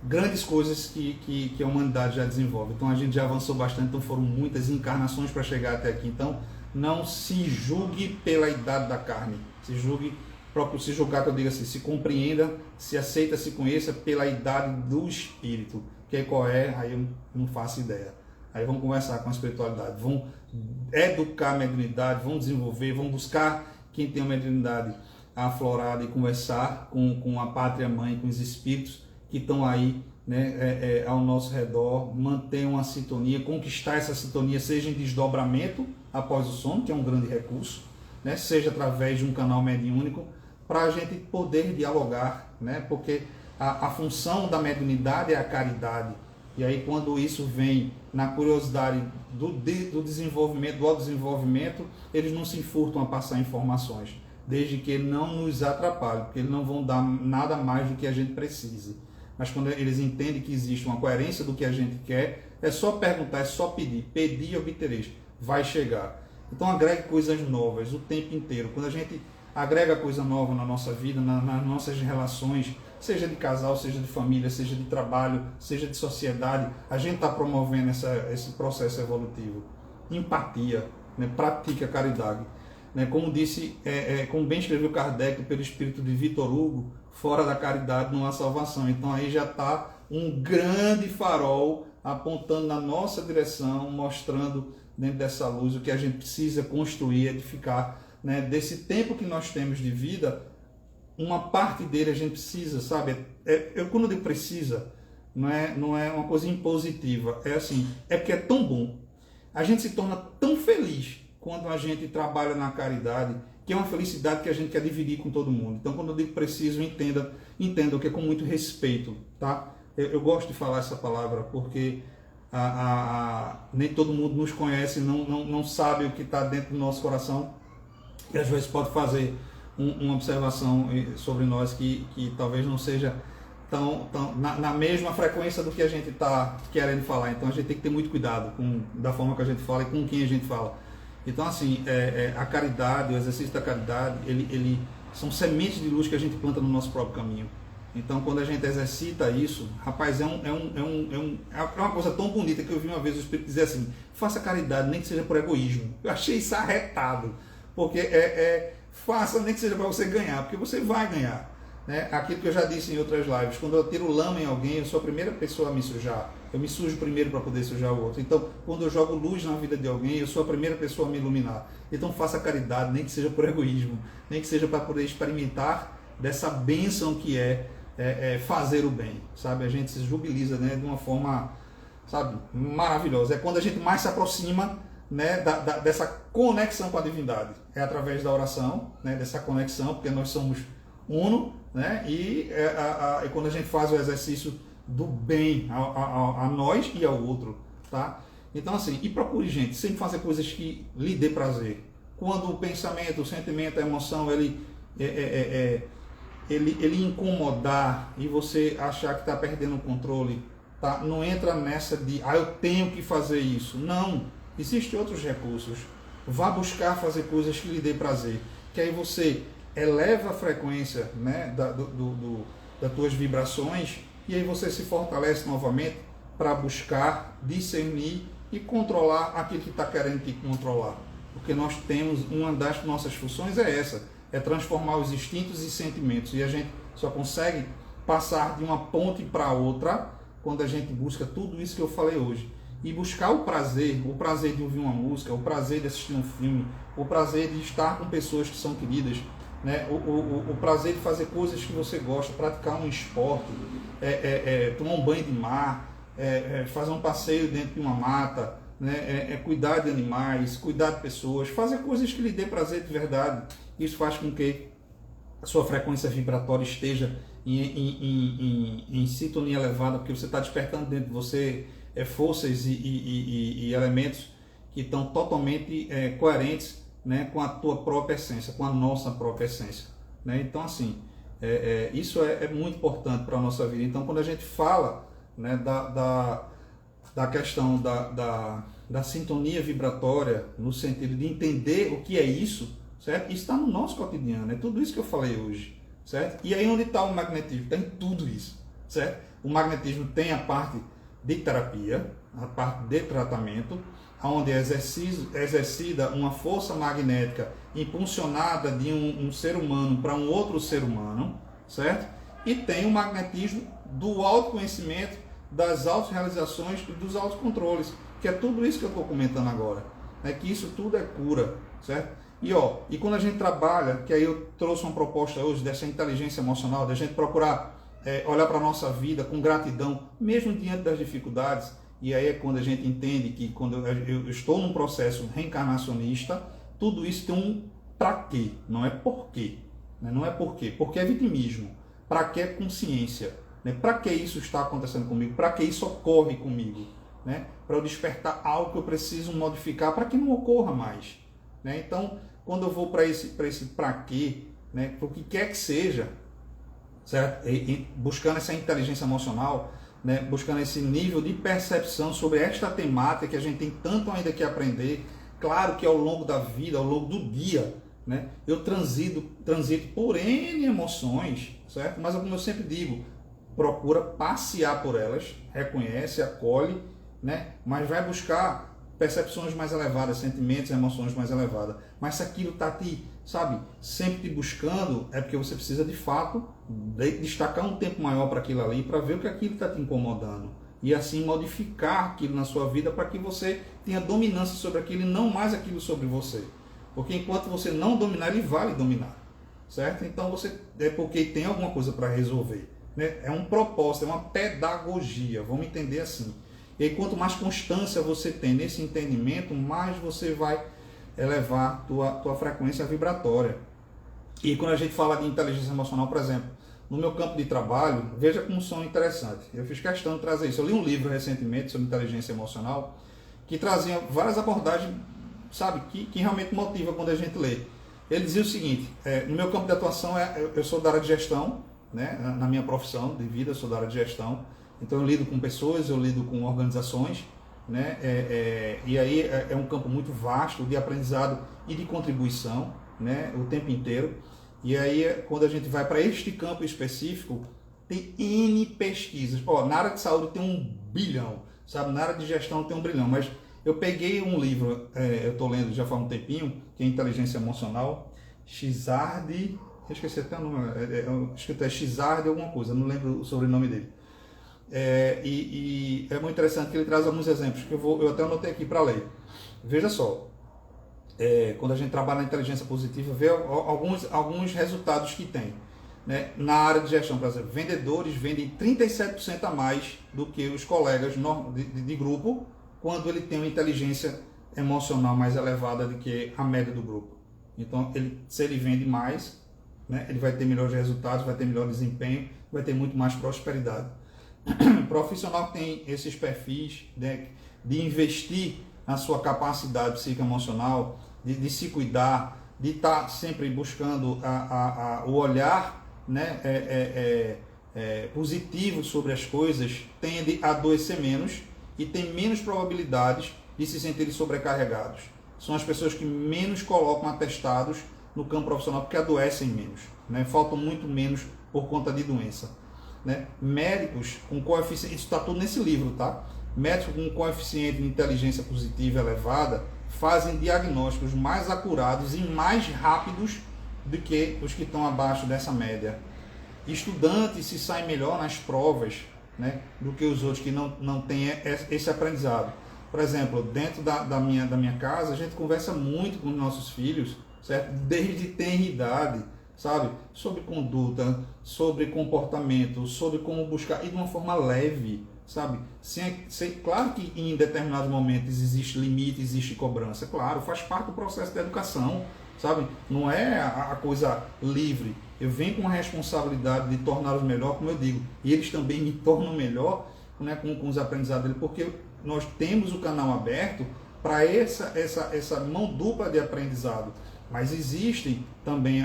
grandes coisas que a humanidade já desenvolve. Então a gente já avançou bastante, então foram muitas encarnações para chegar até aqui. Então não se julgue pela idade da carne, se julgar, que eu digo assim, se compreenda, se aceita, se conheça pela idade do espírito. Que qual é, aí eu não faço ideia. Aí vamos conversar com a espiritualidade, vão educar a mediunidade, vão desenvolver, vão buscar quem tem a mediunidade aflorada e conversar com a pátria mãe, com os espíritos que estão aí, né, ao nosso redor, manter uma sintonia, conquistar essa sintonia, seja em desdobramento após o sono, que é um grande recurso, né, seja através de um canal mediúnico, para a gente poder dialogar, né, porque a função da mediunidade é a caridade. E aí quando isso vem na curiosidade do desenvolvimento, do autodesenvolvimento, eles não se furtam a passar informações, desde que não nos atrapalhem, porque eles não vão dar nada mais do que a gente precise. Mas quando eles entendem que existe uma coerência do que a gente quer, é só perguntar, é só pedir. Pedir e obtereis. Vai chegar. Então agregue coisas novas o tempo inteiro. Quando a gente agrega coisa nova na nossa vida, nas nossas relações, seja de casal, seja de família, seja de trabalho, seja de sociedade, a gente está promovendo esse processo evolutivo. Empatia, né? Pratique a caridade. Né? Como disse, como bem escreveu Kardec pelo espírito de Vitor Hugo, fora da caridade não há salvação. Então aí já está um grande farol apontando na nossa direção, mostrando dentro dessa luz o que a gente precisa construir, edificar, né? Desse tempo que nós temos de vida, uma parte dele a gente precisa, sabe? Eu quando eu digo precisa, não é uma coisa impositiva, é assim, é porque é tão bom. A gente se torna tão feliz quando a gente trabalha na caridade, que é uma felicidade que a gente quer dividir com todo mundo. Então, quando eu digo preciso, entenda que é com muito respeito, tá? Eu gosto de falar essa palavra porque nem todo mundo nos conhece, não sabe o que está dentro do nosso coração, e às vezes pode fazer uma observação sobre nós que talvez não seja tão na mesma frequência do que a gente está querendo falar. Então, a gente tem que ter muito cuidado da forma que a gente fala e com quem a gente fala. Então, assim, a caridade, o exercício da caridade, ele são sementes de luz que a gente planta no nosso próprio caminho. Então, quando a gente exercita isso, rapaz, é uma coisa tão bonita que eu vi uma vez o Espírito dizer assim, faça caridade, nem que seja por egoísmo. Eu achei isso arretado, porque faça nem que seja para você ganhar, porque você vai ganhar. Né? Aquilo que eu já disse em outras lives, quando eu tiro lama em alguém, eu sou a primeira pessoa a me sujar. Eu me sujo primeiro para poder sujar o outro. Então, quando eu jogo luz na vida de alguém, eu sou a primeira pessoa a me iluminar. Então, faça caridade, nem que seja por egoísmo, nem que seja para poder experimentar dessa bênção que é fazer o bem, sabe? A gente se jubiliza, né, de uma forma, sabe, maravilhosa. É quando a gente mais se aproxima, né, dessa conexão com a divindade. É através da oração, né, dessa conexão, porque nós somos uno, né, e quando a gente faz o exercício do bem a nós e ao outro, tá? Então, assim, e procure, gente, sempre fazer coisas que lhe dê prazer. Quando o pensamento, o sentimento, a emoção, ele incomodar e você achar que está perdendo o controle, tá? Não entra nessa de, eu tenho que fazer isso. Não, existem outros recursos. Vá buscar fazer coisas que lhe dê prazer, que aí você eleva a frequência, né, das tuas vibrações, e aí você se fortalece novamente para buscar discernir e controlar aquilo que está querendo te controlar. Porque nós temos, uma das nossas funções é essa, é transformar os instintos e sentimentos. E a gente só consegue passar de uma ponte para outra quando a gente busca tudo isso que eu falei hoje. E buscar o prazer de ouvir uma música, o prazer de assistir um filme, o prazer de estar com pessoas que são queridas, né? O prazer de fazer coisas que você gosta, praticar um esporte, tomar um banho de mar, fazer um passeio dentro de uma mata, né? Cuidar de animais, cuidar de pessoas, fazer coisas que lhe dê prazer de verdade. Isso faz com que a sua frequência vibratória esteja em sintonia elevada, porque você está despertando dentro de você forças e elementos que estão totalmente coerentes, né, com a tua própria essência, com a nossa própria essência, né? Então, assim, isso é muito importante para a nossa vida. Então, quando a gente fala, né, da questão da sintonia vibratória, no sentido de entender o que é isso, certo? Isso está no nosso cotidiano, é tudo isso que eu falei hoje, certo? E aí onde está o magnetismo? Tem tudo isso, certo? O magnetismo tem a parte de terapia, a parte de tratamento, onde é exercida uma força magnética impulsionada de um ser humano para um outro ser humano, certo? E tem o magnetismo do autoconhecimento, das autorrealizações e dos autocontroles, que é tudo isso que eu estou comentando agora, né? Que isso tudo é cura, certo? E quando a gente trabalha, que aí eu trouxe uma proposta hoje dessa inteligência emocional, da gente procurar olhar para a nossa vida com gratidão, mesmo diante das dificuldades. E aí é quando a gente entende que quando eu estou num processo reencarnacionista, tudo isso tem um para quê, não é por quê. Né? Não é por quê, porque é vitimismo. Para que é consciência? Né? Para que isso está acontecendo comigo? Para que isso ocorre comigo? Né? Para eu despertar algo que eu preciso modificar para que não ocorra mais. Né? Então, quando eu vou para esse para quê, né? Para o que quer que seja, certo? E buscando essa inteligência emocional, né? Buscando esse nível de percepção sobre esta temática que a gente tem tanto ainda que aprender. Claro que ao longo da vida, ao longo do dia, né? Eu transito por N emoções, certo? Mas como eu sempre digo, procura passear por elas, reconhece, acolhe, né? Mas vai buscar percepções mais elevadas, sentimentos, emoções mais elevadas. Mas se aquilo está te, sabe, sempre te buscando, é porque você precisa de fato destacar um tempo maior para aquilo ali, para ver o que aquilo está te incomodando. E assim modificar aquilo na sua vida para que você tenha dominância sobre aquilo e não mais aquilo sobre você. Porque enquanto você não dominar, ele vai lhe dominar. Certo? Então você é porque tem alguma coisa para resolver. Né? É um propósito, é uma pedagogia, vamos entender assim. E aí, quanto mais constância você tem nesse entendimento, mais você vai elevar tua frequência vibratória. E quando a gente fala de inteligência emocional, por exemplo, no meu campo de trabalho, veja como são interessantes. Eu fiz questão de trazer isso. Eu li um livro recentemente sobre inteligência emocional que trazia várias abordagens, sabe, que realmente motiva quando a gente lê. Ele dizia o seguinte: no meu campo de atuação, eu sou da área de gestão, né, na minha profissão de vida, eu sou da área de gestão. Então eu lido com pessoas, eu lido com organizações, né? E aí é um campo muito vasto de aprendizado e de contribuição, né? O tempo inteiro. E aí quando a gente vai para este campo específico, tem N pesquisas. Na área de saúde tem 1 bilhão, sabe? Na área de gestão tem 1 bilhão, mas eu peguei um livro, eu estou lendo já faz um tempinho, que é Inteligência Emocional, Xizard, eu esqueci até o nome, escrito Xizard alguma coisa, não lembro o sobrenome dele. E é muito interessante que ele traz alguns exemplos que eu até anotei aqui para ler. Veja só, quando a gente trabalha na inteligência positiva, vê alguns resultados que tem, né? Na área de gestão, por exemplo, vendedores vendem 37% a mais do que os colegas de grupo quando ele tem uma inteligência emocional mais elevada do que a média do grupo. Então, se ele vende mais, né, ele vai ter melhores resultados, vai ter melhor desempenho, vai ter muito mais prosperidade. Profissional que tem esses perfis, né, de investir na sua capacidade psicoemocional, de se cuidar, de estar sempre buscando o olhar, né, positivo sobre as coisas, tende a adoecer menos e tem menos probabilidades de se sentirem sobrecarregados. São as pessoas que menos colocam atestados no campo profissional porque adoecem menos, né, faltam muito menos por conta de doença. Né? Médicos com coeficiente, isso está tudo nesse livro, tá? médicos com coeficiente de inteligência positiva elevada fazem diagnósticos mais acurados e mais rápidos do que os que estão abaixo dessa média. Estudantes se saem melhor nas provas, né, do que os outros que não têm esse aprendizado. Por exemplo, dentro da minha casa, a gente conversa muito com os nossos filhos, certo? Desde tenra idade, sabe? Sobre conduta, sobre comportamento, sobre como buscar, e de uma forma leve, sabe? Claro que em determinados momentos existe limite, existe cobrança, claro, faz parte do processo da educação, sabe? Não é a coisa livre. Eu venho com a responsabilidade de torná-los melhor, como eu digo, e eles também me tornam melhor, né, com os aprendizados deles, porque nós temos o canal aberto para essa mão dupla de aprendizado. Mas existem também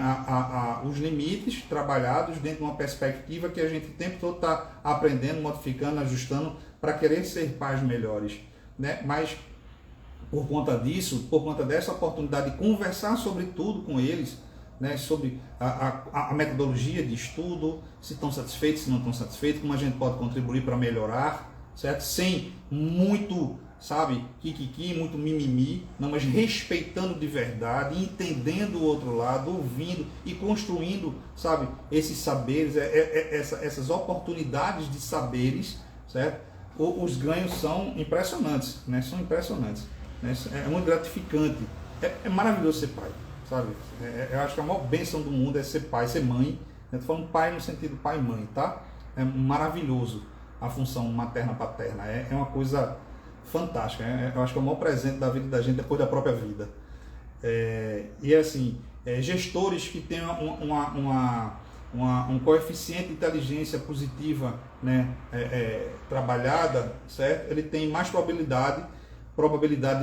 os limites trabalhados dentro de uma perspectiva que a gente o tempo todo está aprendendo, modificando, ajustando para querer ser pais melhores, né? Mas por conta disso, por conta dessa oportunidade de conversar sobre tudo com eles, né? Sobre a metodologia de estudo, se estão satisfeitos, se não estão satisfeitos, como a gente pode contribuir para melhorar, certo? Sem muito, sabe, kikiki, muito mimimi, não, mas respeitando de verdade, entendendo o outro lado, ouvindo e construindo, sabe, esses saberes, essas oportunidades de saberes, certo? Os ganhos são impressionantes, né? São impressionantes, né? É muito gratificante, é maravilhoso ser pai, sabe? Eu acho que a maior bênção do mundo é ser pai, ser mãe. Estou falando pai no sentido pai e mãe, tá? É maravilhoso a função materna-paterna, é uma coisa fantástica, eu acho que é o maior presente da vida da gente depois da própria vida. E assim, gestores que têm um coeficiente de inteligência positiva, né, trabalhada, certo? Ele tem mais probabilidade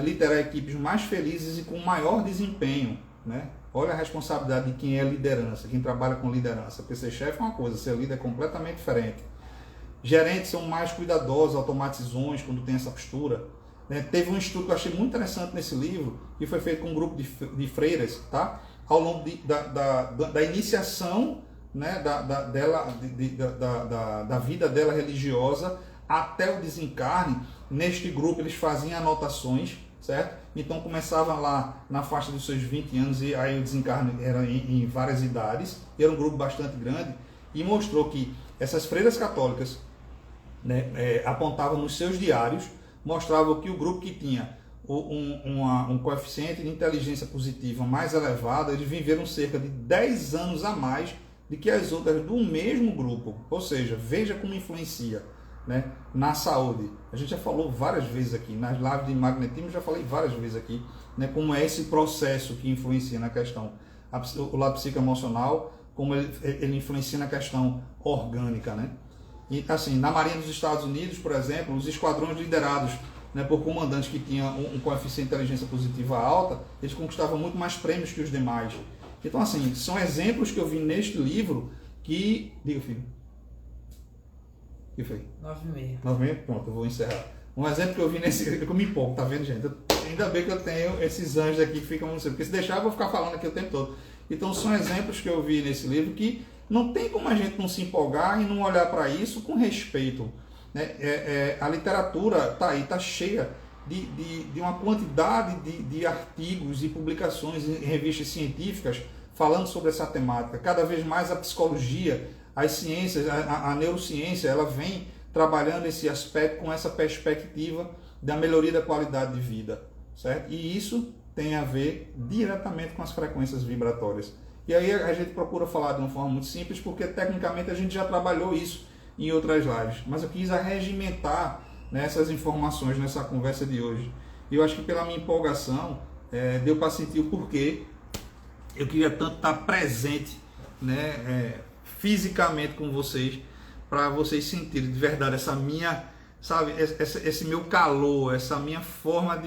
de liderar equipes mais felizes e com maior desempenho, né? Olha a responsabilidade de quem é liderança, quem trabalha com liderança, porque ser chefe é uma coisa, ser líder é completamente diferente. Gerentes são mais cuidadosos, automatizões, quando tem essa postura, né? Teve um estudo que eu achei muito interessante nesse livro, que foi feito com um grupo de freiras, tá? Ao longo da iniciação, né, da vida dela religiosa até o desencarne. Neste grupo eles faziam anotações, certo? Então começava lá na faixa dos seus 20 anos e aí o desencarne era em várias idades, era um grupo bastante grande, e mostrou que essas freiras católicas, né, apontavam nos seus diários, mostravam que o grupo que tinha um coeficiente de inteligência positiva mais elevado, eles viveram cerca de 10 anos a mais do que as outras do mesmo grupo. Ou seja, veja como influencia, né, na saúde. A gente já falou várias vezes aqui, nas lives de magnetismo já falei várias vezes aqui, né, como é esse processo que influencia na questão, o lado psicoemocional, como ele influencia na questão orgânica, né? E assim, na Marinha dos Estados Unidos, por exemplo, os esquadrões liderados, né, por comandantes que tinham um coeficiente de inteligência positiva alta, eles conquistavam muito mais prêmios que os demais. Então, assim, são exemplos que eu vi neste livro que... Diga, filho. O que foi? 9h30. 9h30? Pronto, eu vou encerrar. Um exemplo que eu vi nesse... Eu me empolgo, tá vendo, gente? Ainda bem que eu tenho esses anjos aqui que ficam... Porque se deixar, eu vou ficar falando aqui o tempo todo. Então, são exemplos que eu vi nesse livro que não tem como a gente não se empolgar e não olhar para isso com respeito, né? A literatura está aí, está cheia de uma quantidade de artigos e publicações em revistas científicas falando sobre essa temática. Cada vez mais a psicologia, as ciências, a neurociência, ela vem trabalhando esse aspecto com essa perspectiva da melhoria da qualidade de vida, certo? E isso tem a ver diretamente com as frequências vibratórias. E aí a gente procura falar de uma forma muito simples, porque tecnicamente a gente já trabalhou isso em outras lives. Mas eu quis arregimentar, né, essas informações nessa conversa de hoje. E eu acho que pela minha empolgação, deu para sentir o porquê eu queria tanto estar presente, né, fisicamente com vocês, para vocês sentirem de verdade essa minha, sabe, esse meu calor, essa minha forma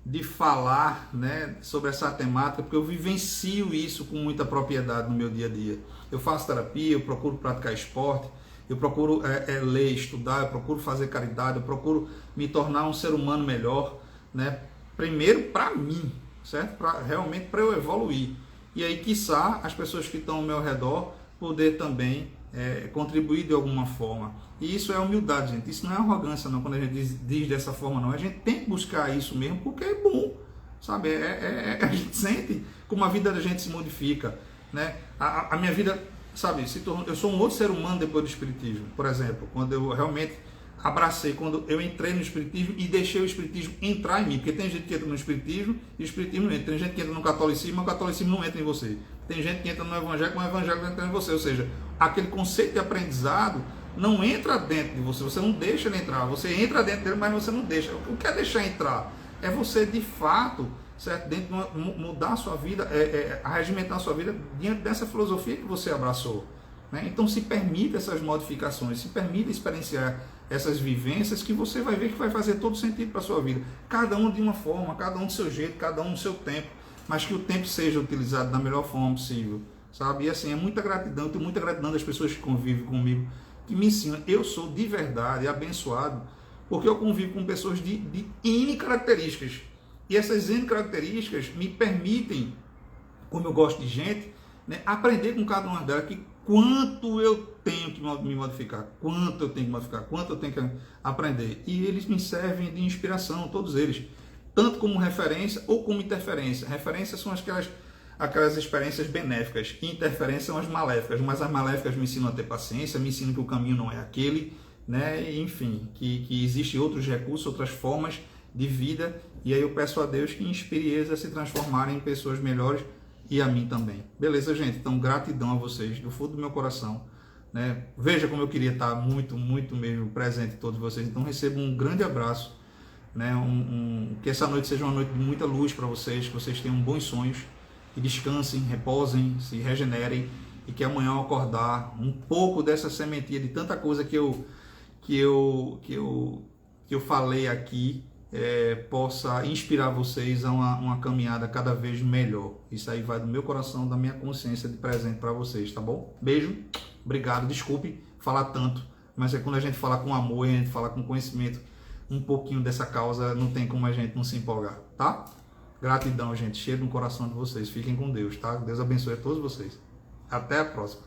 de falar, né, sobre essa temática, porque eu vivencio isso com muita propriedade no meu dia a dia. Eu faço terapia, eu procuro praticar esporte, eu procuro ler, estudar, eu procuro fazer caridade, eu procuro me tornar um ser humano melhor, né, primeiro para mim, certo? Realmente para eu evoluir. E aí, quiçá, as pessoas que estão ao meu redor poder também contribuir de alguma forma. E isso é humildade, gente. Isso não é arrogância, não, quando a gente diz dessa forma, não. A gente tem que buscar isso mesmo, porque é bom, sabe? A gente sente como a vida da gente se modifica, né? A minha vida, sabe, eu sou um outro ser humano depois do Espiritismo. Por exemplo, quando eu realmente abracei, quando eu entrei no Espiritismo e deixei o Espiritismo entrar em mim, porque tem gente que entra no Espiritismo e o Espiritismo não entra, tem gente que entra no catolicismo, mas o catolicismo não entra em você, tem gente que entra no Evangelho, mas o Evangelho não entra em você, ou seja, aquele conceito de aprendizado não entra dentro de você, você não deixa ele entrar, você entra dentro dele, mas você não deixa. O que é deixar entrar? É você de fato, certo? Dentro de mudar a sua vida, regimentar a sua vida diante dessa filosofia que você abraçou, né? Então se permita essas modificações, se permita experienciar essas vivências, que você vai ver que vai fazer todo sentido para a sua vida. Cada um de uma forma, cada um do seu jeito, cada um do seu tempo, mas que o tempo seja utilizado da melhor forma possível, sabe? E assim, é muita gratidão, eu tenho muita gratidão das pessoas que convivem comigo, que me ensinam. Eu sou de verdade abençoado, porque eu convivo com pessoas de N características. E essas N características me permitem, como eu gosto de gente, né, aprender com cada uma delas, que quanto eu tenho que me modificar, quanto eu tenho que modificar, quanto eu tenho que aprender. E eles me servem de inspiração, todos eles, tanto como referência ou como interferência. Referências são aquelas experiências benéficas, interferências são as maléficas, mas as maléficas me ensinam a ter paciência, me ensinam que o caminho não é aquele, né? E, enfim, que existem outros recursos, outras formas de vida, e aí eu peço a Deus que inspire eles a se transformarem em pessoas melhores, e a mim também. Beleza, gente? Então, gratidão a vocês, do fundo do meu coração, né? Veja como eu queria estar muito, muito mesmo presente em todos vocês. Então, recebo um grande abraço, né? Que essa noite seja uma noite de muita luz para vocês, que vocês tenham bons sonhos, que descansem, reposem, se regenerem, e que amanhã ao acordar, um pouco dessa sementinha de tanta coisa que eu falei aqui, possa inspirar vocês a uma caminhada cada vez melhor. Isso aí vai do meu coração, da minha consciência, de presente para vocês, tá bom? Beijo, obrigado, desculpe falar tanto, mas é quando a gente fala com amor, a gente fala com conhecimento, um pouquinho dessa causa, não tem como a gente não se empolgar, tá? Gratidão, gente, cheiro no coração de vocês, fiquem com Deus, tá? Deus abençoe a todos vocês. Até a próxima.